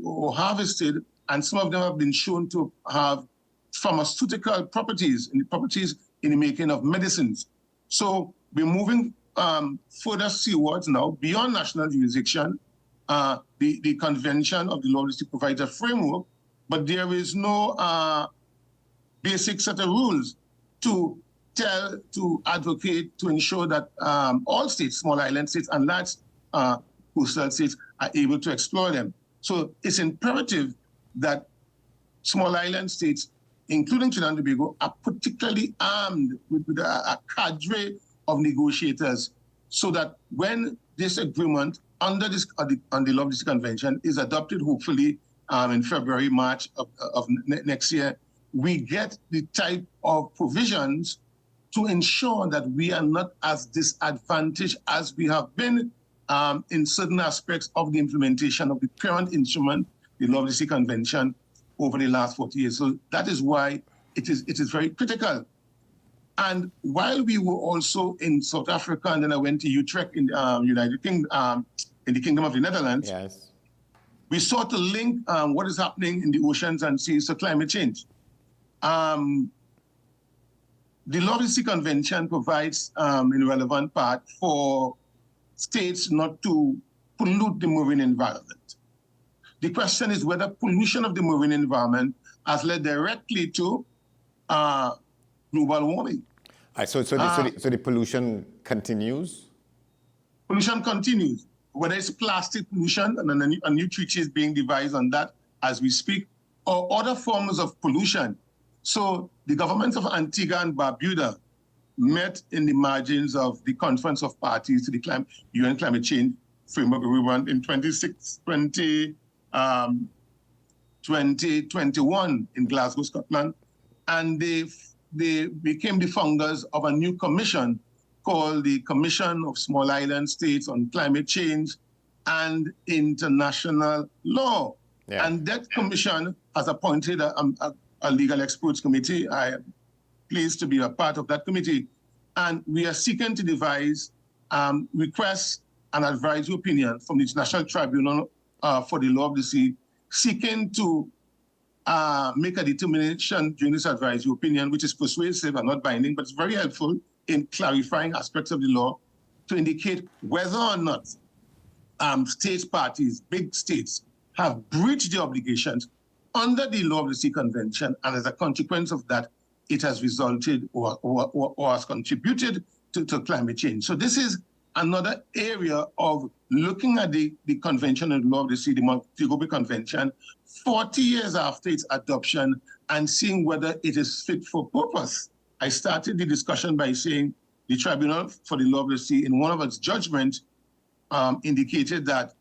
or harvested, and some of them have been shown to have pharmaceutical properties, properties in the making of medicines. So we're moving further seawards now, beyond national jurisdiction. The Convention of the Law of the Sea provides a framework, but there is no basic set of rules to advocate, to ensure that all states, small island states and large coastal states, are able to explore them. So it's imperative that small island states, including Trinidad and Tobago, are particularly armed with a cadre of negotiators, so that when this agreement under this on the Law of the Sea Convention is adopted, hopefully in February, March of next year, we get the type of provisions to ensure that we are not as disadvantaged as we have been in certain aspects of the implementation of the parent instrument, the Law of the Sea Convention, over the last 40 years. So that is why it is very critical. And while we were also in South Africa, and then I went to Utrecht in United Kingdom, in the Kingdom of the Netherlands, yes, we sought to link what is happening in the oceans and seas to climate change. The Law of the Sea Convention provides, in a relevant part, for states not to pollute the marine environment. The question is whether pollution of the marine environment has led directly to global warming. So the pollution continues? Pollution continues. Whether it's plastic pollution, and a new treaty is being devised on that as we speak, or other forms of pollution. So the governments of Antigua and Barbuda met in the margins of the Conference of Parties to the UN Climate Change Framework Agreement in 2021 in Glasgow, Scotland. And they became the founders of a new commission called the Commission of Small Island States on Climate Change and International Law. Yeah. And that commission has appointed a legal experts committee. I am pleased to be a part of that committee. And we are seeking to devise requests and advisory opinion from the International Tribunal for the Law of the Sea, seeking to make a determination during this advisory opinion, which is persuasive and not binding, but it's very helpful in clarifying aspects of the law to indicate whether or not state parties, big states, have breached the obligations under the Law of the Sea Convention, and as a consequence of that, it has resulted or has contributed to climate change. So this is another area of looking at the Convention and the Law of the Sea, the Montego Bay Convention, 40 years after its adoption, and seeing whether it is fit for purpose. I started the discussion by saying the Tribunal for the Law of the Sea, in one of its judgments, indicated that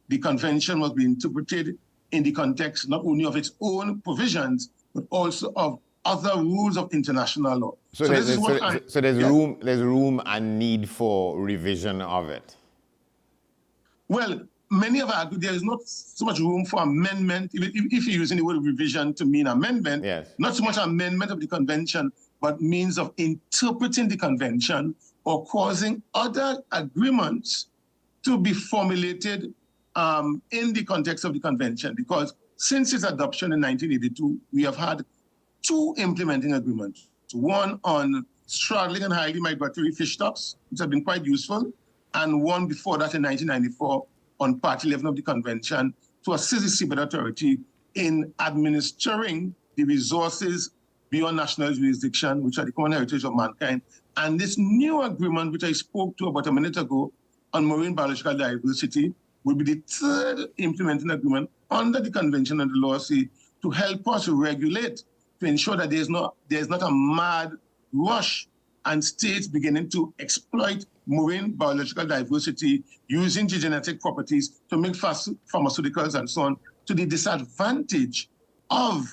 the convention must be interpreted in the context not only of its own provisions, but also of other rules of international law. So there's room and need for revision of it. Well, many have argued there is not so much room for amendment, if you're using the word revision to mean amendment, not so much amendment of the convention, but means of interpreting the convention or causing other agreements to be formulated in the context of the convention. Because since its adoption in 1982, we have had 2 implementing agreements. One on straddling and highly migratory fish stocks, which have been quite useful, and one before that in 1994 on Part 11 of the convention to assist the Seabed Authority in administering the resources beyond national jurisdiction, which are the common heritage of mankind. And this new agreement, which I spoke to about a minute ago on marine biological diversity, will be the 3rd implementing agreement under the Convention and the Law of the Sea to help us regulate, to ensure that there's not a mad rush and states beginning to exploit marine biological diversity using genetic properties to make pharmaceuticals and so on, to the disadvantage of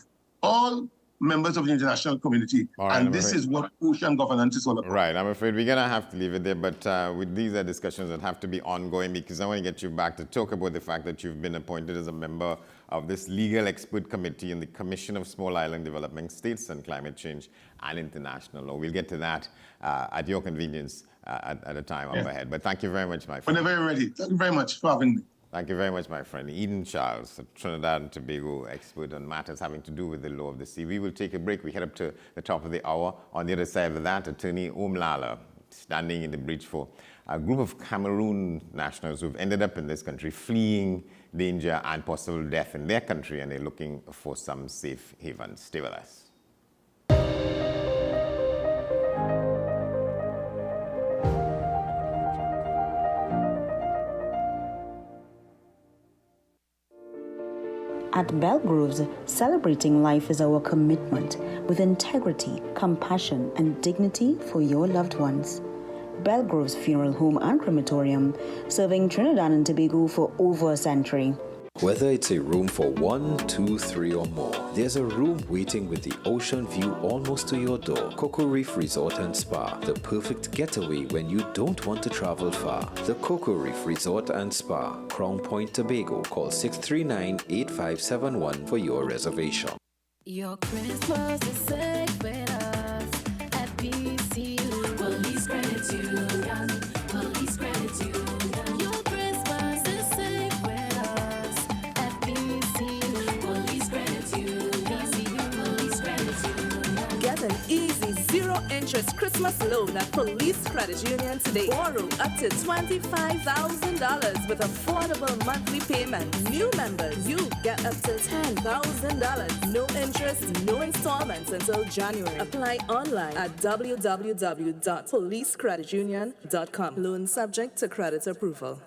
all members of the international community. And this is what ocean governance is all about. Right, I'm afraid we're going to have to leave it there, but with these are discussions that have to be ongoing, because I want to get you back to talk about the fact that you've been appointed as a member of this legal expert committee in the Commission of Small Island Developing States and Climate Change and International Law. We'll get to that at your convenience at a time up ahead. But thank you very much, my friend. Whenever you're ready. Thank you very much for having me. Thank you very much, my friend. Eden Charles, a Trinidad and Tobago expert on matters having to do with the law of the sea. We will take a break. We head up to the top of the hour. On the other side of that, Attorney Omlala, standing in the breach for a group of Cameroon nationals who've ended up in this country, fleeing danger and possible death in their country, and they're looking for some safe haven. Stay with us. At Belgroves, celebrating life is our commitment with integrity, compassion, and dignity for your loved ones. Belgroves Funeral Home and Crematorium, serving Trinidad and Tobago for over a century. Whether it's a room for 1, 2, 3 or more, there's a room waiting with the ocean view almost to your door. Cocoa Reef Resort and Spa, the perfect getaway when you don't want to travel far. The Cocoa Reef Resort and Spa, Crown Point, Tobago. Call 639-8571 for your reservation. Your Christmas is safe with us at PCU. Police Credit Union. Police Credit Union. Your Christmas is safe with us at PCU. Police Credit Union. PCU. Police Credit Union. Get an easy zero-interest Christmas loan at Police Credit Union today. Borrow up to $25,000 with affordable monthly payments. New members, you get up to $10,000. No interest, no installments until January. Apply online at www.policecreditunion.com. Loan subject to credit approval.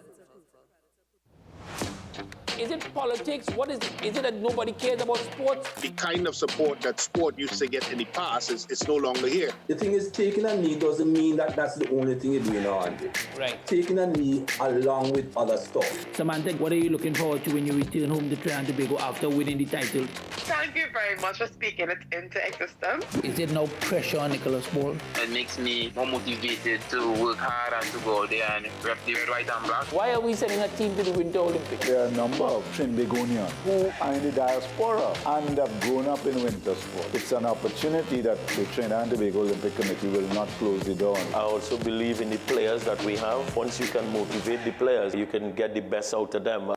Is it politics? What is it? Is it that nobody cares about sports? The kind of support that sport used to get in the past is no longer here. The thing is, taking a knee doesn't mean that that's the only thing you're doing on it. Right. Taking a knee along with other stuff. Samantha, what are you looking forward to when you return home to Trinidad and Tobago after winning the title? Thank you very much for speaking it into existence. Is there no pressure on Nicholas Ball? It makes me more motivated to work hard and to go out there and rep the white and black. Why are we sending a team to the Winter Olympics? There are a number of Trinbagonians who are in the diaspora and have grown up in winter sport. It's an opportunity that the Trinidad and Tobago Olympic Committee will not close the door on. I also believe in the players that we have. Once you can motivate the players, you can get the best out of them.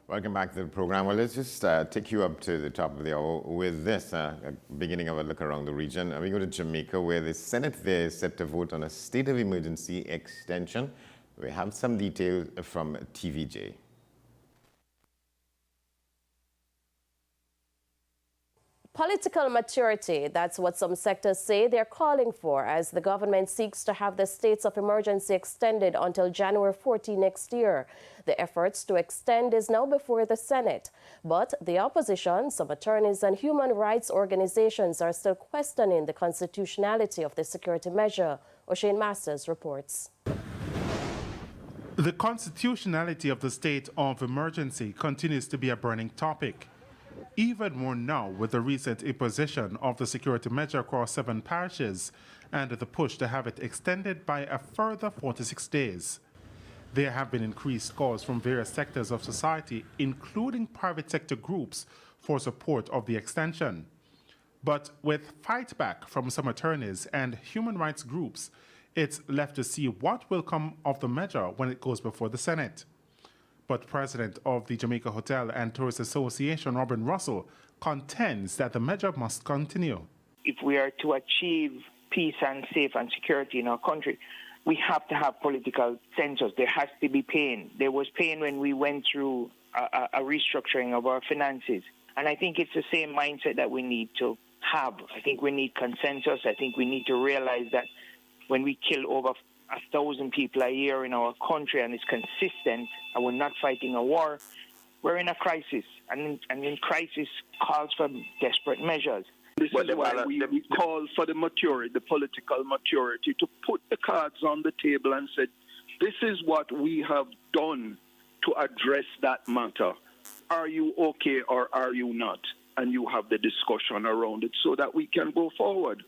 Welcome back to the program. Well, let's just take you up to the top of the hour with this, beginning of a look around the region. We go to Jamaica, where the Senate there is set to vote on a state of emergency extension. We have some details from TVJ. Political maturity, that's what some sectors say they're calling for as the government seeks to have the states of emergency extended until January 14 next year. The efforts to extend is now before the Senate. But the opposition, some attorneys and human rights organizations are still questioning the constitutionality of the security measure. O'Shane Masters reports. The constitutionality of the state of emergency continues to be a burning topic. Even more now with the recent imposition of the security measure across 7 parishes and the push to have it extended by a further 46 days. There have been increased calls from various sectors of society, including private sector groups, for support of the extension. But with fight back from some attorneys and human rights groups, it's left to see what will come of the measure when it goes before the Senate. But President of the Jamaica Hotel and Tourist Association, Robin Russell, contends that the measure must continue. If we are to achieve peace and safe and security in our country, we have to have political census. There has to be pain. There was pain when we went through a restructuring of our finances. And I think it's the same mindset that we need to have. I think we need consensus. I think we need to realize that when we kill over 1,000 people a year in our country and it's consistent and we're not fighting a war, we're in a crisis. And in crisis calls for desperate measures. This is why we call for the maturity, the political maturity, to put the cards on the table and say, this is what we have done to address that matter. Are you okay or are you not? And you have the discussion around it so that we can go forward.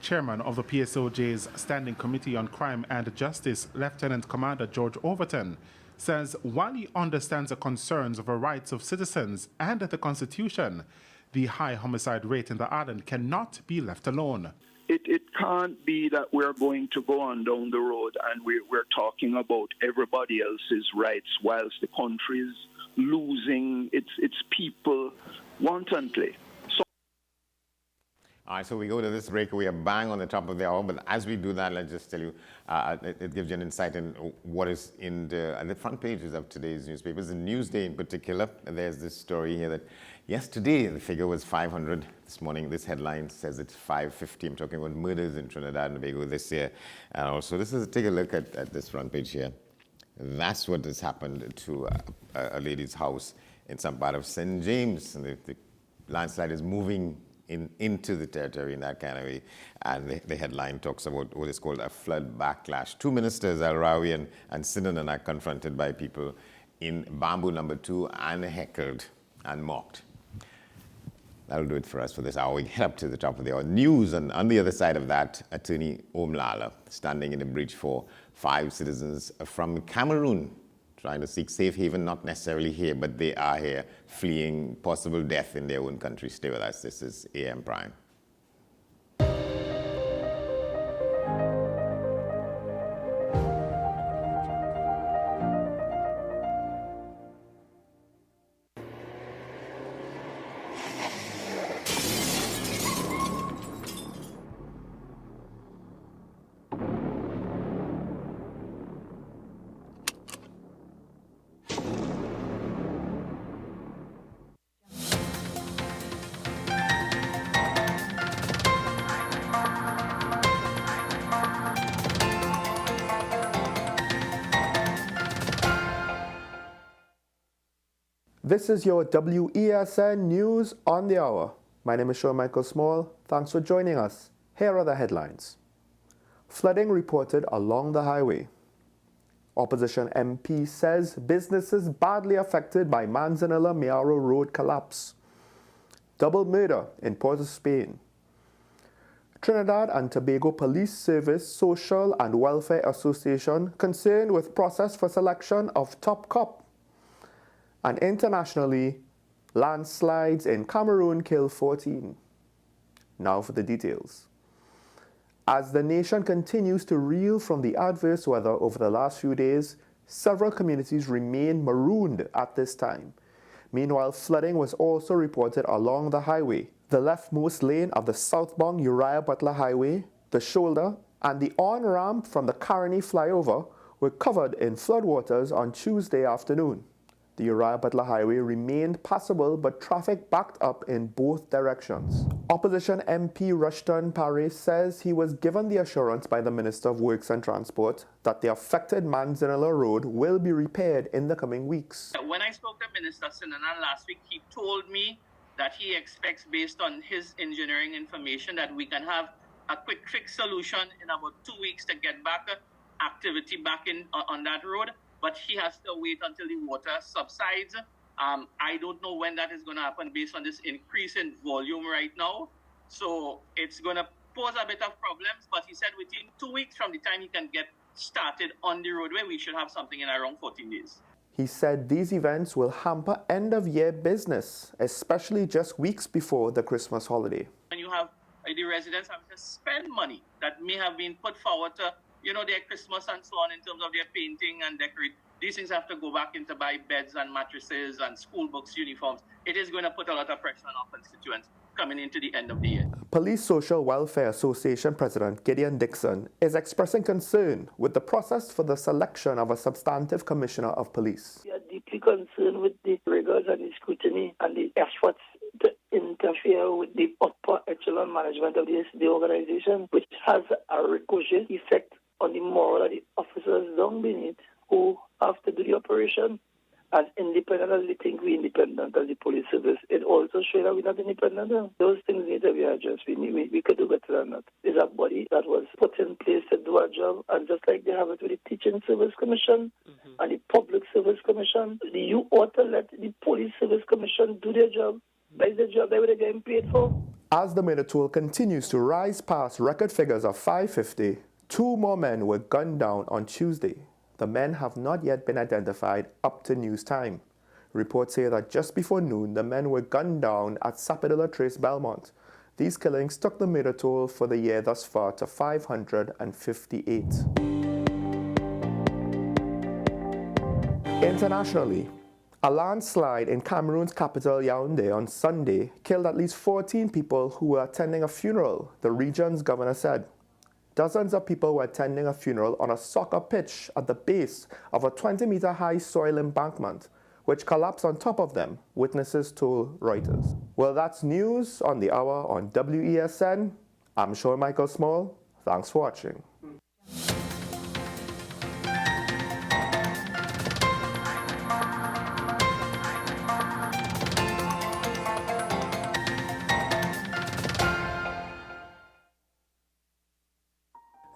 Chairman of the PSOJ's Standing Committee on Crime and Justice, Lieutenant Commander George Overton, says while he understands the concerns of the rights of citizens and the Constitution, the high homicide rate in the island cannot be left alone. It can't be that we're going to go on down the road and we're talking about everybody else's rights whilst the country is losing its people wantonly. All right, so we go to this break. We are bang on the top of the hour, but as we do that, let's just tell you, it gives you an insight in what is in the front pages of today's newspapers. In Newsday in particular, there's this story here that yesterday the figure was 500. This morning, this headline says it's 550. I'm talking about murders in Trinidad and Tobago this year. And also, take a look at this front page here. That's what has happened to a lady's house in some part of St. James. And the landslide is moving into the territory in that kind of way. And the headline talks about what is called a flood backlash. 2 ministers, Al Rawi and Sinanan, are confronted by people in Bamboo Number 2 and heckled and mocked. That'll do it for us for this hour. We head up to the top of the hour. News, and on the other side of that, attorney Omlala standing in the breach for 5 citizens from Cameroon trying to seek safe haven, not necessarily here, but they are here fleeing possible death in their own country. Stay with us. This is AM Prime. This is your WESN News on the Hour. My name is Sean Michael Small. Thanks for joining us. Here are the headlines. Flooding reported along the highway. Opposition MP says businesses badly affected by Manzanilla-Miaro Road collapse. Double murder in Port of Spain. Trinidad and Tobago Police Service Social and Welfare Association concerned with process for selection of top cop. And internationally, landslides in Cameroon kill 14. Now for the details. As the nation continues to reel from the adverse weather over the last few days, Several communities remain marooned at this time. Meanwhile, flooding was also reported along the highway. The leftmost lane of the southbound Uriah Butler Highway, the shoulder, and the on-ramp from the Caroni flyover were covered in floodwaters on Tuesday afternoon. The Uriah Butler Highway remained passable, but traffic backed up in both directions. Opposition MP Rushton Parry says he was given the assurance by the Minister of Works and Transport that the affected Manzanilla Road will be repaired in the coming weeks. When I spoke to Minister Sinanan last week, he told me that he expects, based on his engineering information, that we can have a quick fix solution in about 2 weeks to get back activity back in on that road. But he has to wait until the water subsides. I don't know when that is going to happen based on this increase in volume right now. So it's going to pose a bit of problems. But he said within 2 weeks from the time he can get started on the roadway, we should have something in around 14 days. He said these events will hamper end-of-year business, especially just weeks before the Christmas holiday. When you have the residents having to spend money that may have been put forward to, their Christmas and so on in terms of their painting and decorate. These things have to go back into buy beds and mattresses and school books, uniforms. It is going to put a lot of pressure on our constituents coming into the end of the year. Police Social Welfare Association President Gideon Dixon is expressing concern with the process for the selection of a substantive commissioner of police. We are deeply concerned with the rigors and the scrutiny and the efforts to interfere with the upper echelon management of the organization, which has a ricochet effect on the moral of the officers down beneath who have to do the operation as independent as we think we're independent as the police service. It also shows that we're not independent. Those things need to be addressed. We could do better than that. There's a body that was put in place to do a job, and just like they have it with the Teaching Service Commission and the Public Service Commission, you ought to let the Police Service Commission do their job. That's the job they were getting paid for. As the murder toll continues to rise past record figures of 550, 2 more men were gunned down on Tuesday. The men have not yet been identified up to news time. Reports say that just before noon, the men were gunned down at Sapodilla Trace, Belmont. These killings took the murder toll for the year thus far to 558. Internationally, a landslide in Cameroon's capital Yaoundé on Sunday killed at least 14 people who were attending a funeral, the region's governor said. Dozens of people were attending a funeral on a soccer pitch at the base of a 20-meter-high soil embankment, which collapsed on top of them, witnesses told Reuters. Well, that's news on the hour on WESN. I'm Sean Michael Small. Thanks for watching.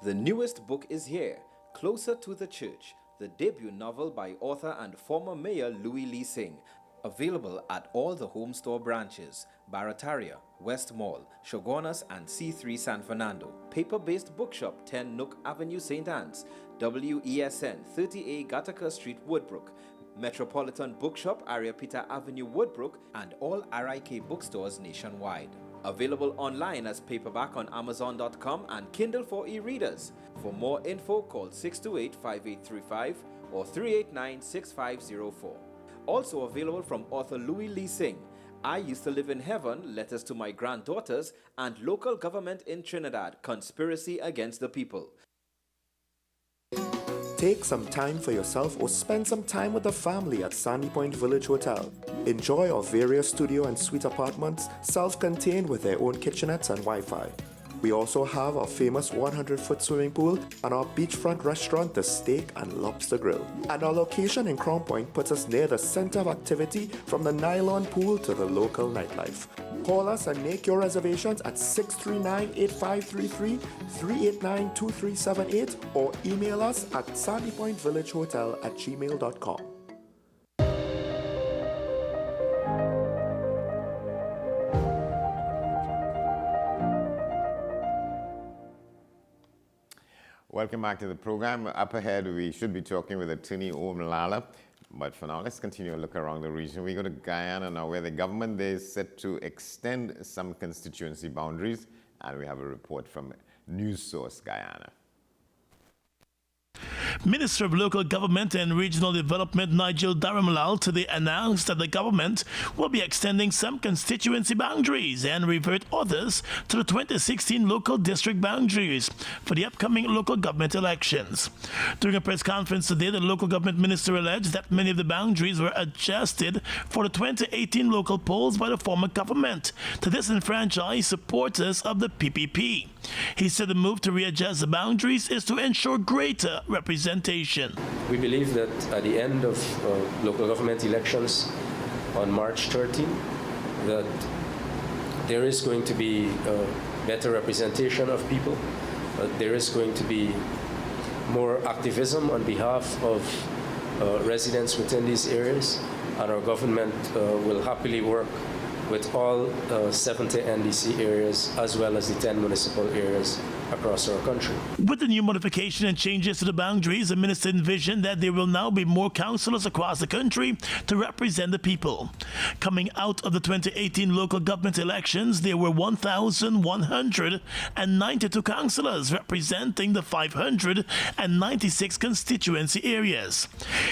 The newest book is here, Closer to the Church, the debut novel by author and former mayor Louis Lee Singh, available at all the Home Store branches, Barataria, West Mall, Shogunas and C3 San Fernando. Paper-based bookshop 10 Nook Avenue, St. Anne's, WESN 30A Gattaca Street, Woodbrook, Metropolitan Bookshop, Ariapita Avenue, Woodbrook, and all RIK bookstores nationwide. Available online as paperback on Amazon.com and Kindle for e-readers. For more info, call 628-5835 or 389-6504. Also available from author Louis Lee Singh, I Used to Live in Heaven, Letters to My Granddaughters, and Local Government in Trinidad, Conspiracy Against the People. Take some time for yourself or spend some time with the family at Sandy Point Village Hotel. Enjoy our various studio and suite apartments, self-contained with their own kitchenettes and Wi-Fi. We also have our famous 100-foot swimming pool and our beachfront restaurant, The Steak and Lobster Grill. And our location in Crown Point puts us near the center of activity from the nylon pool to the local nightlife. Call us and make your reservations at 639-8533, 389-2378 or email us at sandypointvillagehotel@gmail.com. Welcome back to the program. Up ahead, we should be talking with Attorney Om Lala. But for now, let's continue a look around the region. We go to Guyana now, where the government there is set to extend some constituency boundaries. And we have a report from News Source Guyana. Minister of Local Government and Regional Development Nigel Dharamlal today announced that the government will be extending some constituency boundaries and revert others to the 2016 local district boundaries for the upcoming local government elections. During a press conference today, the local government minister alleged that many of the boundaries were adjusted for the 2018 local polls by the former government to disenfranchise supporters of the PPP. He said the move to readjust the boundaries is to ensure greater representation. We believe that at the end of local government elections on March 13, that there is going to be better representation of people. There is going to be more activism on behalf of residents within these areas, and our government will happily work with all 70 NDC areas as well as the 10 municipal areas across our country. With the new modification and changes to the boundaries, the minister envisioned that there will now be more councillors across the country to represent the people. Coming out of the 2018 local government elections, there were 1,192 councillors representing the 596 constituency areas.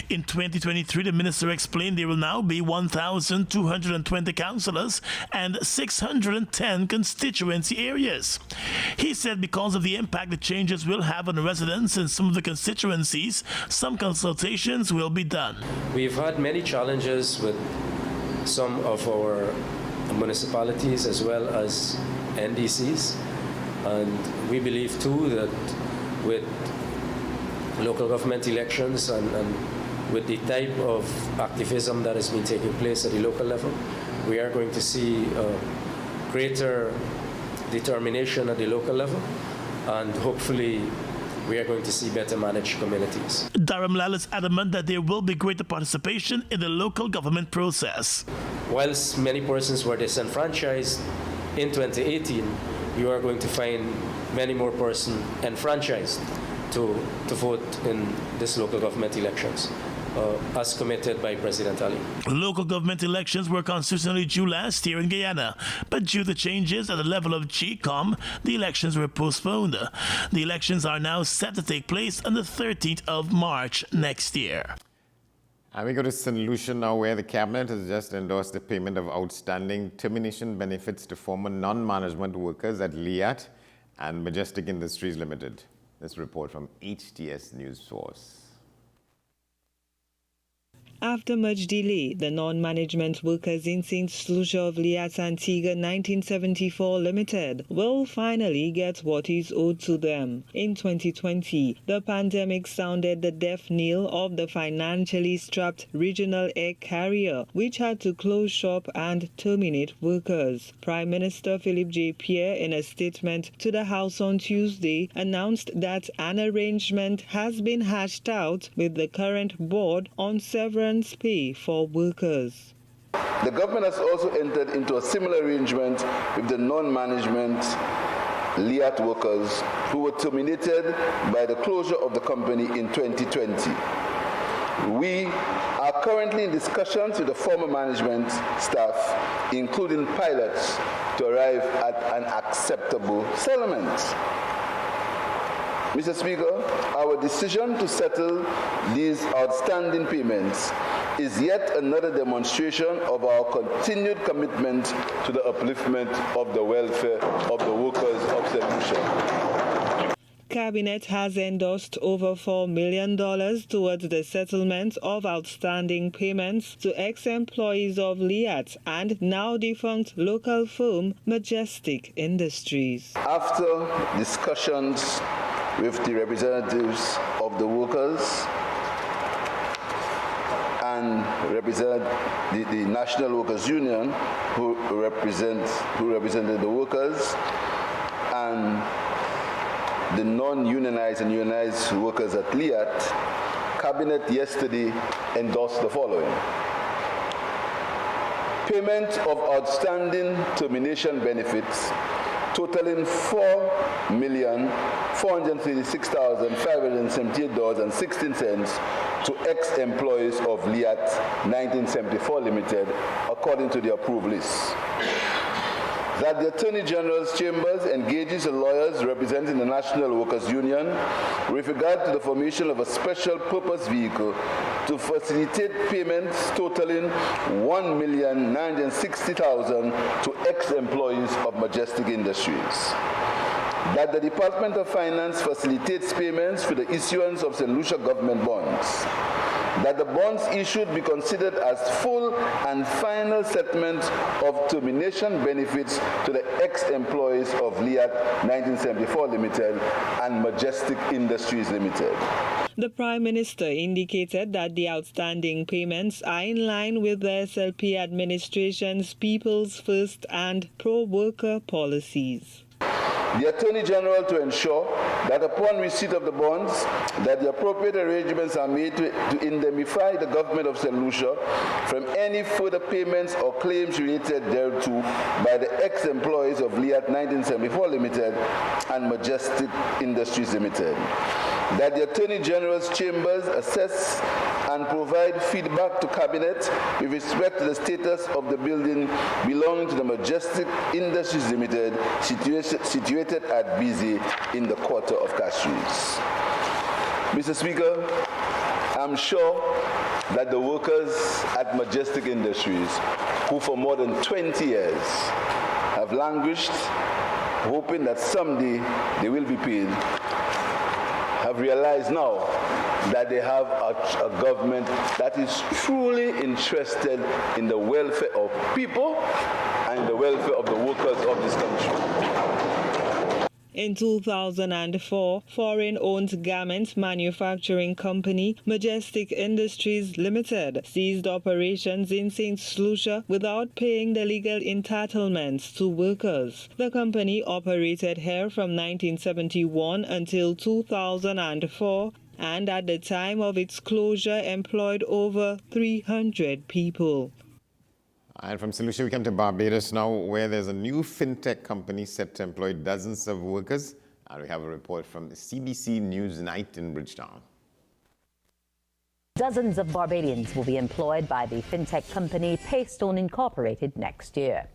In 2023, the minister explained there will now be 1,220 councillors and 610 constituency areas. He said because of the impact the changes will have on residents in some of the constituencies, some consultations will be done. We've had many challenges with some of our municipalities as well as NDCs, and we believe too that with local government elections and with the type of activism that has been taking place at the local level, we are going to see greater determination at the local level, and hopefully we are going to see better managed communities. Dharamlal is adamant that there will be greater participation in the local government process. Whilst many persons were disenfranchised in 2018, you are going to find many more persons enfranchised to vote in this local government elections, as committed by President Ali. Local government elections were constitutionally due last year in Guyana, but due to changes at the level of GCOM, the elections were postponed. The elections are now set to take place on the 13th of March next year. And we go to St. Lucia now, where the cabinet has just endorsed the payment of outstanding termination benefits to former non-management workers at Liat and Majestic Industries Limited. This report from HTS News Source. After much delay, the non-management workers in St. Lucia of Liat Antigua 1974 Limited will finally get what is owed to them. In 2020, the pandemic sounded the death knell of the financially strapped regional air carrier, which had to close shop and terminate workers. Prime Minister Philip J. Pierre, in a statement to the House on Tuesday, announced that an arrangement has been hashed out with the current board on severance pay for workers. The government has also entered into a similar arrangement with the non-management Liat workers who were terminated by the closure of the company in 2020. We are currently in discussions with the former management staff, including pilots, to arrive at an acceptable settlement. Mr. Speaker, our decision to settle these outstanding payments is yet another demonstration of our continued commitment to the upliftment of the welfare of the workers of St. Lucia. Cabinet has endorsed over $4 million towards the settlement of outstanding payments to ex-employees of Liat and now defunct local firm Majestic Industries. After discussions with the representatives of the workers and represent the National Workers Union, who represented the workers, and the non-unionized and unionized workers at Liat, Cabinet yesterday endorsed the following. Payment of outstanding termination benefits totaling $4,436,578.16 to ex-employees of Liat 1974 Limited, according to the approved list. that the Attorney General's Chambers engages the lawyers representing the National Workers Union with regard to the formation of a special purpose vehicle to facilitate payments totaling $1,960,000 to ex-employees of Majestic Industries. That the Department of Finance facilitates payments for the issuance of St. Lucia government bonds. That the bonds issued be considered as full and final settlement of termination benefits to the ex-employees of LIAT 1974 Limited and Majestic Industries Limited. The Prime Minister indicated that the outstanding payments are in line with the SLP administration's People's First and pro-worker policies. The Attorney General to ensure that upon receipt of the bonds, that the appropriate arrangements are made to indemnify the government of St. Lucia from any further payments or claims related thereto by the ex-employees of LIAT 1974 Limited and Majestic Industries Limited. That the Attorney General's Chambers assess and provide feedback to Cabinet with respect to the status of the building belonging to the Majestic Industries Limited situated at Bizi in the quarter of Castries. Mr. Speaker, I'm sure that the workers at Majestic Industries, who for more than 20 years have languished, hoping that someday they will be paid, have realized now that they have a government that is truly interested in the welfare of people and the welfare of the workers of this country. In 2004, foreign-owned garment manufacturing company Majestic Industries Limited seized operations in St. Lucia without paying the legal entitlements to workers. The company operated here from 1971 until 2004, and at the time of its closure employed over 300 people. And from St. Lucia, we come to Barbados now, where there's a new fintech company set to employ dozens of workers. And we have a report from the CBC News Night in Bridgetown. Dozens of Barbadians will be employed by the fintech company Paystone Incorporated next year.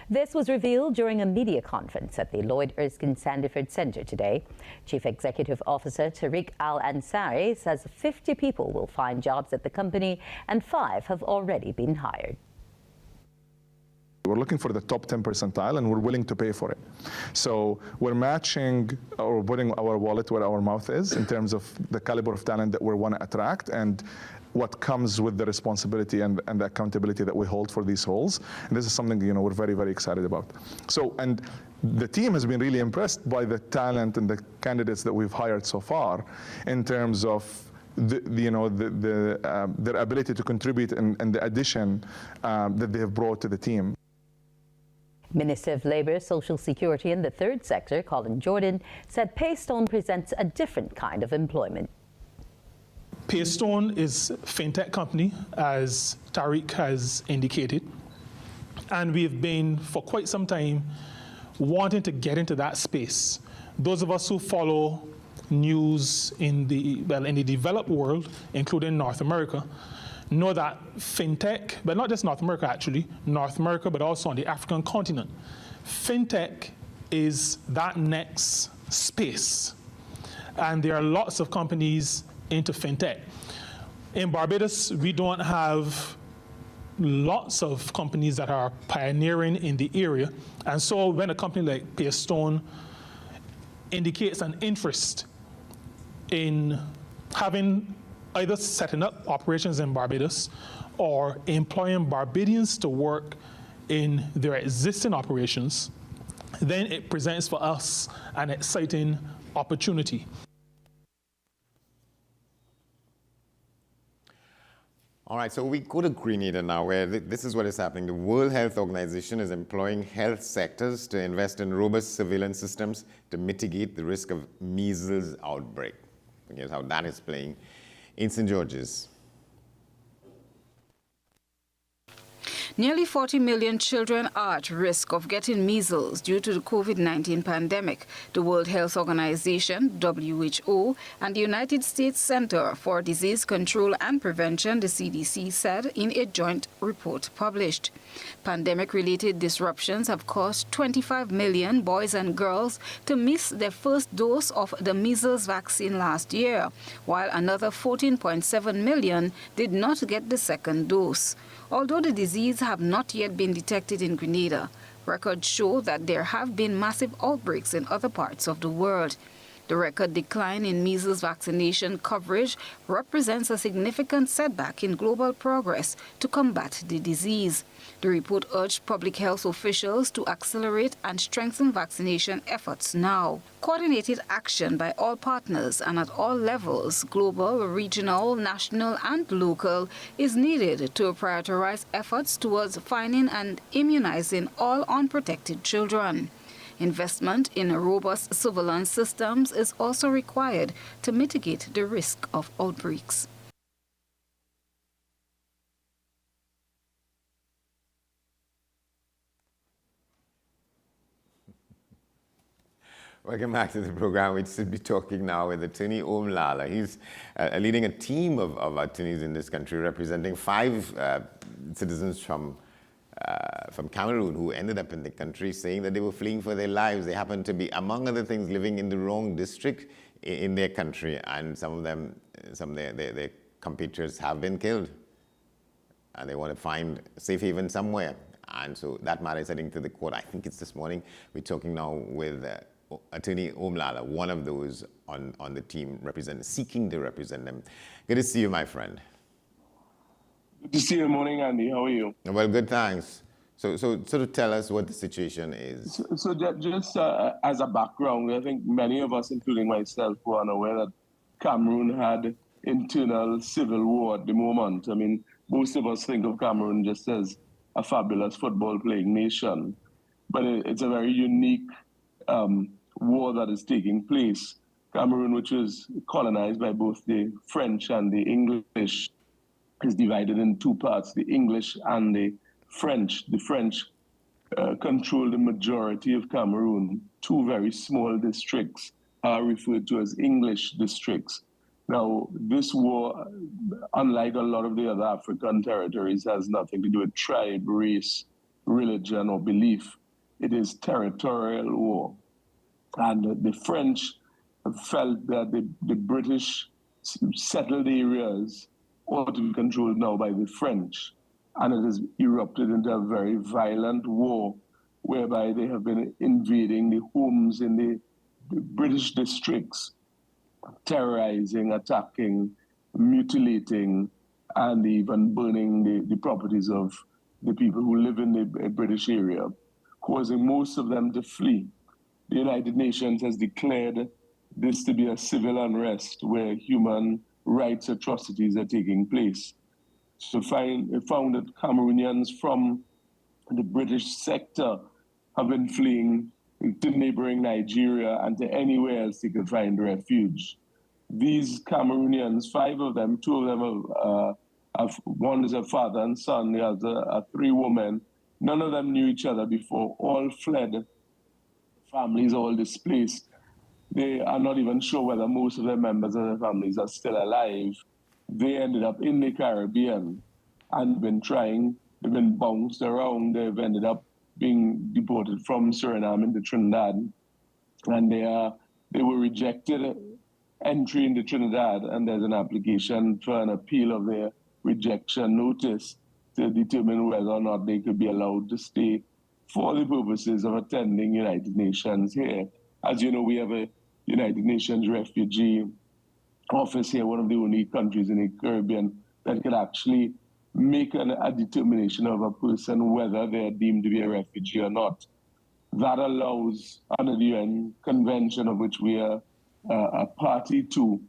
This was revealed during a media conference at the Lloyd Erskine Sandiford Center today. Chief Executive Officer Tariq Al-Ansari says 50 people will find jobs at the company and 5 have already been hired. We're looking for the top 10 percentile and we're willing to pay for it. So we're matching or putting our wallet where our mouth is in terms of the caliber of talent that we want to attract and what comes with the responsibility and the accountability that we hold for these roles. And this is something, we're very, very excited about. So, and the team has been really impressed by the talent and the candidates that we've hired so far in terms of their ability to contribute and the addition that they have brought to the team. Minister of Labour, Social Security and the Third Sector, Colin Jordan, said Paystone presents a different kind of employment. Paystone is a fintech company, as Tariq has indicated, and we've been for quite some time wanting to get into that space. Those of us who follow news in the developed world, including North America, know that fintech, but not just North America actually, North America, but also on the African continent, fintech is that next space. And there are lots of companies into fintech. In Barbados, we don't have lots of companies that are pioneering in the area. And so when a company like Paystone indicates an interest in having either setting up operations in Barbados or employing Barbadians to work in their existing operations, then it presents for us an exciting opportunity. All right, so we go to Grenada now, where this is what is happening. The World Health Organization is employing health sectors to invest in robust surveillance systems to mitigate the risk of measles outbreak. Here's how that is playing in St. George's. Nearly 40 million children are at risk of getting measles due to the COVID-19 pandemic. The World Health Organization, WHO, and the United States Center for Disease Control and Prevention, the CDC, said in a joint report published. Pandemic-related disruptions have caused 25 million boys and girls to miss their first dose of the measles vaccine last year, while another 14.7 million did not get the second dose. Although the disease have not yet been detected in Grenada, records show that there have been massive outbreaks in other parts of the world. The record decline in measles vaccination coverage represents a significant setback in global progress to combat the disease. The report urged public health officials to accelerate and strengthen vaccination efforts now. Coordinated action by all partners and at all levels, global, regional, national and local, is needed to prioritize efforts towards finding and immunizing all unprotected children. Investment in robust surveillance systems is also required to mitigate the risk of outbreaks. Welcome back to the program. We should be talking now with Attorney Om Lala. He's leading a team of attorneys in this country representing 5 citizens from Cameroon who ended up in the country saying that they were fleeing for their lives. They happened to be, among other things, living in the wrong district in their country, and some of their compatriots have been killed. And they want to find a safe haven somewhere. And so that matter is heading to the court. I think it's this morning. We're talking now with Attorney Om Lala, one of those on the team seeking to represent them. Good to see you, my friend. Good to see you. Morning, Andy. How are you? Well, good, thanks. So sort of tell us what the situation is. So just as a background, I think many of us, including myself, were unaware that Cameroon had internal civil war at the moment. I mean, most of us think of Cameroon just as a fabulous football-playing nation, but it's a very unique war that is taking place. Cameroon, which was colonized by both the French and the English, is divided in 2 parts, the English and the French. The French control the majority of Cameroon. 2 very small districts are referred to as English districts. Now, this war, unlike a lot of the other African territories, has nothing to do with tribe, race, religion, or belief. It is territorial war. And the French felt that the British settled areas ought to be controlled now by the French. And it has erupted into a very violent war whereby they have been invading the homes in the British districts, terrorizing, attacking, mutilating, and even burning the properties of the people who live in the British area, causing most of them to flee. The United Nations has declared this to be a civil unrest where human rights atrocities are taking place. So found that Cameroonians from the British sector have been fleeing to neighboring Nigeria and to anywhere else they could find refuge. These Cameroonians, 5 of them, 2 of them one is a father and son, the other are 3 women. None of them knew each other before, all fled, families all displaced. They are not even sure whether most of the members of their families are still alive. They ended up in the Caribbean and they've been bounced around. They've ended up being deported from Suriname into Trinidad. And they were rejected entry into Trinidad, and there's an application for an appeal of their rejection notice to determine whether or not they could be allowed to stay for the purposes of attending United Nations here. As you know, we have a United Nations refugee office here, one of the only countries in the Caribbean that could actually make a determination of a person whether they're deemed to be a refugee or not. That allows, under the UN Convention of which we are a party to,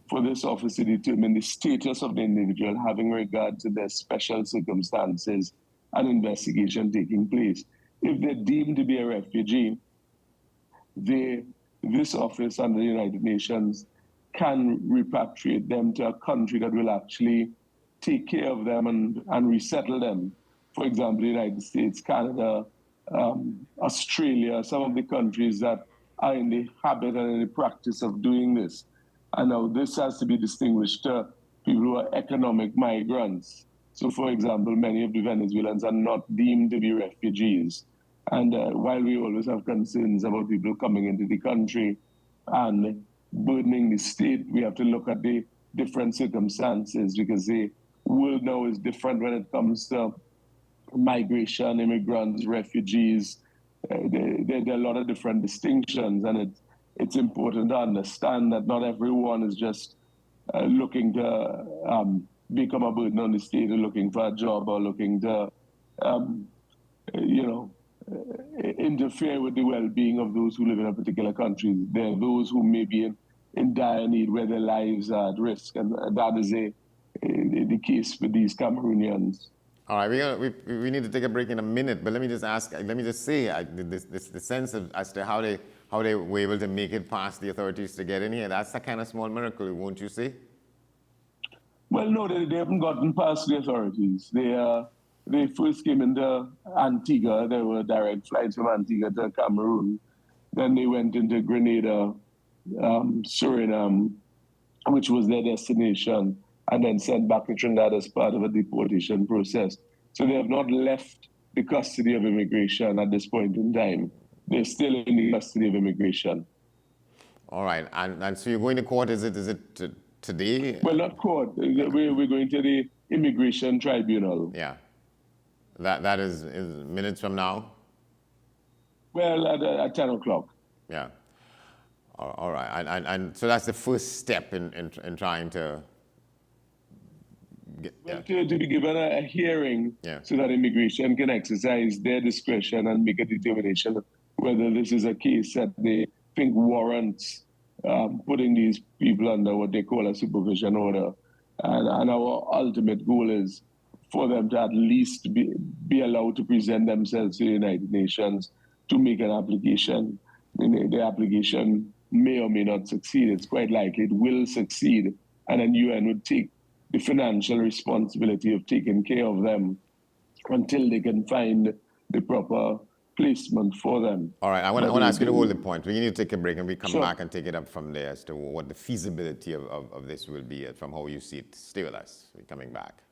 for this office to determine the status of the individual having regard to their special circumstances and investigation taking place. If they're deemed to be a refugee, this office under the United Nations can repatriate them to a country that will actually take care of them and resettle them for example, the United States, Canada, Australia, some of the countries that are in the habit and in the practice of doing this. And now this has to be distinguished to people who are economic migrants. So, for example, many of the Venezuelans are not deemed to be refugees. And while we always have concerns about people coming into the country and burdening the state, we have to look at the different circumstances, because the world now is different when it comes to migration, immigrants, refugees. There are a lot of different distinctions, and it's important to understand that not everyone is just looking to become a burden on the state, or looking for a job, or looking to, interfere with the well-being of those who live in a particular country. There are those who may be in dire need, where their lives are at risk, and that is the case with these Cameroonians. All right, we need to take a break in a minute, but let me just say, the sense of as to how they were able to make it past the authorities to get in here, that's a kind of small miracle, won't you say? Well, no, they haven't gotten past the authorities. They first came into Antigua. There were direct flights from Antigua to Cameroon. Then they went into Grenada, Suriname, which was their destination, and then sent back to Trinidad as part of a deportation process. So they have not left the custody of immigration at this point in time. They're still in the custody of immigration. All right, and so you're going to court, is it today? Well, not court. We're going to the Immigration Tribunal. Yeah. That is minutes from now? Well, at 10 o'clock. Yeah. All right. And so that's the first step in trying to get... Well, to be given a hearing, so that immigration can exercise their discretion and make a determination whether this is a case that they think warrants putting these people under what they call a supervision order. And our ultimate goal is for them to at least be allowed to present themselves to the United Nations to make an application. The application may or may not succeed. It's quite likely it will succeed, and then UN would take the financial responsibility of taking care of them until they can find the proper placement for them. All right, I want to ask you to hold the point. We need to take a break, and we come back and take it up from there as to what the feasibility of this will be from how you see it. Stay with us. We're coming back.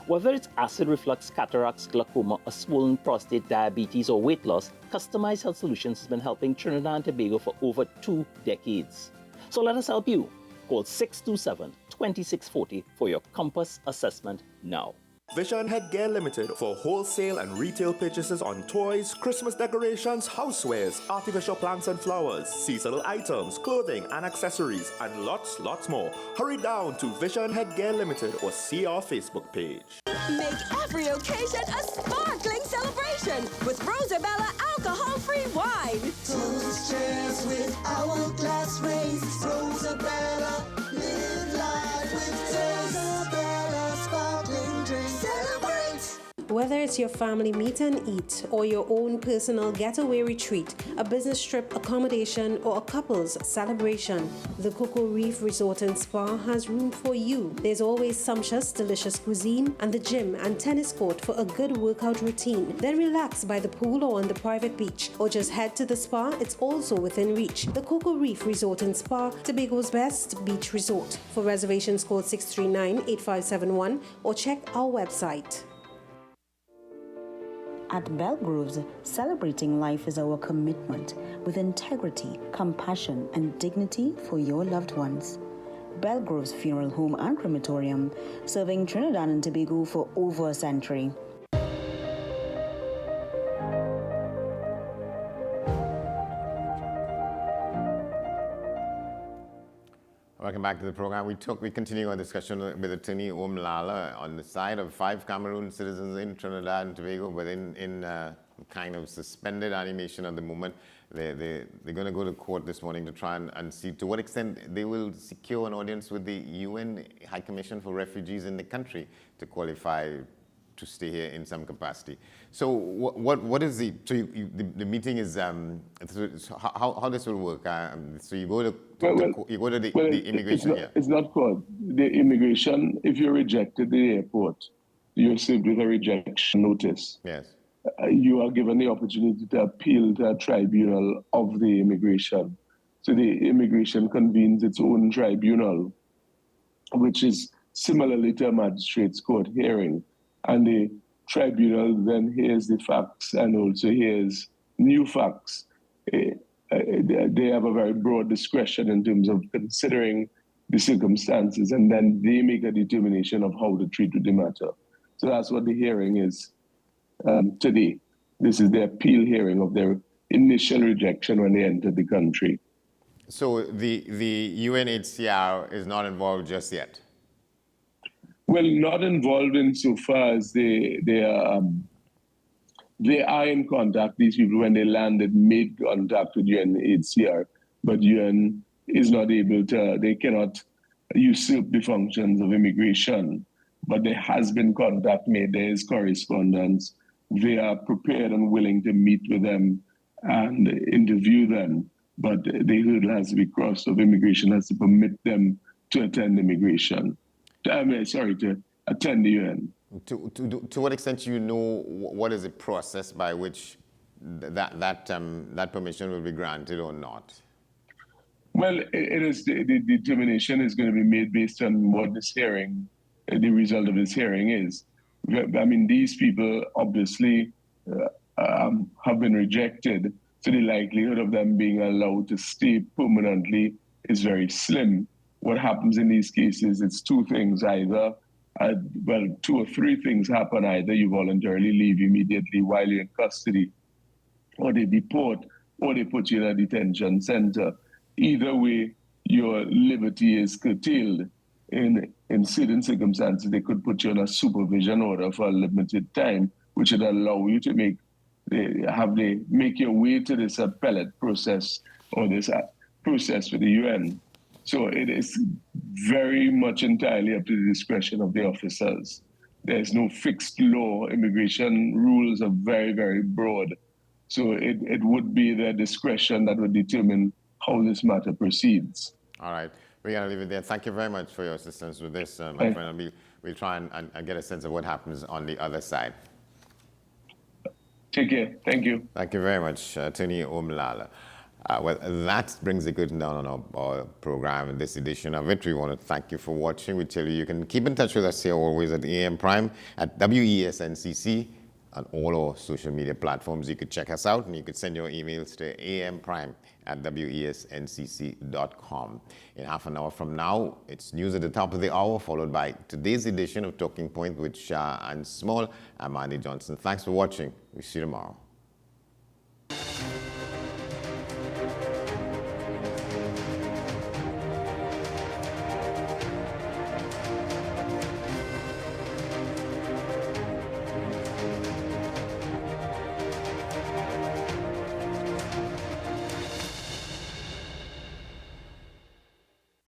Whether it's acid reflux, cataracts, glaucoma, a swollen prostate, diabetes, or weight loss, Customized Health Solutions has been helping Trinidad and Tobago for over 2 decades. So let us help you. Call 627-2640 for your Compass assessment now. Vision Headgear Limited for wholesale and retail purchases on toys, Christmas decorations, housewares, artificial plants and flowers, seasonal items, clothing and accessories, and lots more. Hurry down to Vision Headgear Limited or see our Facebook page. Make every occasion a sparkling celebration with Rosabella alcohol-free wine. Toast cheers with hourglass rings. Rosabella, live life with Rosabella sparkling drink. Celebrate! Whether it's your family meet and eat or your own personal getaway retreat, a business trip accommodation, or a couple's celebration, the Cocoa Reef Resort and Spa has room for you. There's always sumptuous, delicious cuisine and the gym and tennis court for a good workout routine. Then relax by the pool or on the private beach, or just head to the spa. It's also within reach. The Cocoa Reef Resort and Spa, Tobago's best beach resort. For reservations, call 639-8571 or check our website. At Belgroves, celebrating life is our commitment with integrity, compassion, and dignity for your loved ones. Belgroves Funeral Home and Crematorium, serving Trinidad and Tobago for over a century. Welcome back to the program. We continue our discussion with Attorney Omlala on the side of 5 Cameroon citizens in Trinidad and Tobago, but in kind of suspended animation at the moment. They're going to go to court this morning to try and see to what extent they will secure an audience with the UN High Commission for Refugees in the country to qualify to stay here in some capacity. So what is the, so the meeting is, so how this will work? So you go to, the immigration here. It's not called the immigration. If you're rejected at the airport, you're served with a rejection notice. Yes. You are given the opportunity to appeal to a tribunal of the immigration. So the immigration convenes its own tribunal, which is similarly to a magistrate's court hearing. And the tribunal then hears the facts and also hears new facts. They have a very broad discretion in terms of considering the circumstances, and then they make a determination of how to treat the matter. So that's what the hearing is today. This is the appeal hearing of their initial rejection when they entered the country. So the UNHCR is not involved just yet? Well, not involved insofar as they are in contact. These people, when they landed, made contact with UNHCR, but UN is not able to, they cannot usurp the functions of immigration. But there has been contact made, there is correspondence. They are prepared and willing to meet with them and interview them. But the hurdle has to be crossed of immigration has to permit them to attend immigration. To attend the UN. To what extent do you know what is the process by which that permission will be granted or not? Well, it is the determination is going to be made based on what this hearing, the result of this hearing is. I mean, these people obviously have been rejected, so the likelihood of them being allowed to stay permanently is very slim. What happens in these cases, it's two things, either, two or three things happen. Either you voluntarily leave immediately while you're in custody, or they deport, or they put you in a detention center. Either way, your liberty is curtailed. In certain circumstances, they could put you on a supervision order for a limited time, which would allow you to make your way to this appellate process or this process with the UN. So it is very much entirely up to the discretion of the officers. There's no fixed law. Immigration rules are very, very broad. So it would be their discretion that would determine how this matter proceeds. All right. We're going to leave it there. Thank you very much for your assistance with this, my friend. We'll try and get a sense of what happens on the other side. Take care. Thank you. Thank you very much, Attorney Omlala. Well, that brings the curtain down on our program in this edition of it. We want to thank you for watching. We tell you can keep in touch with us here always at AM Prime, at WESNCC, on all our social media platforms. You could check us out, and you could send your emails to amprime@wesncc.com. In half an hour from now, it's news at the top of the hour, followed by today's edition of Talking Point with Shah and Small. I'm Andy Johnson. Thanks for watching. We'll see you tomorrow.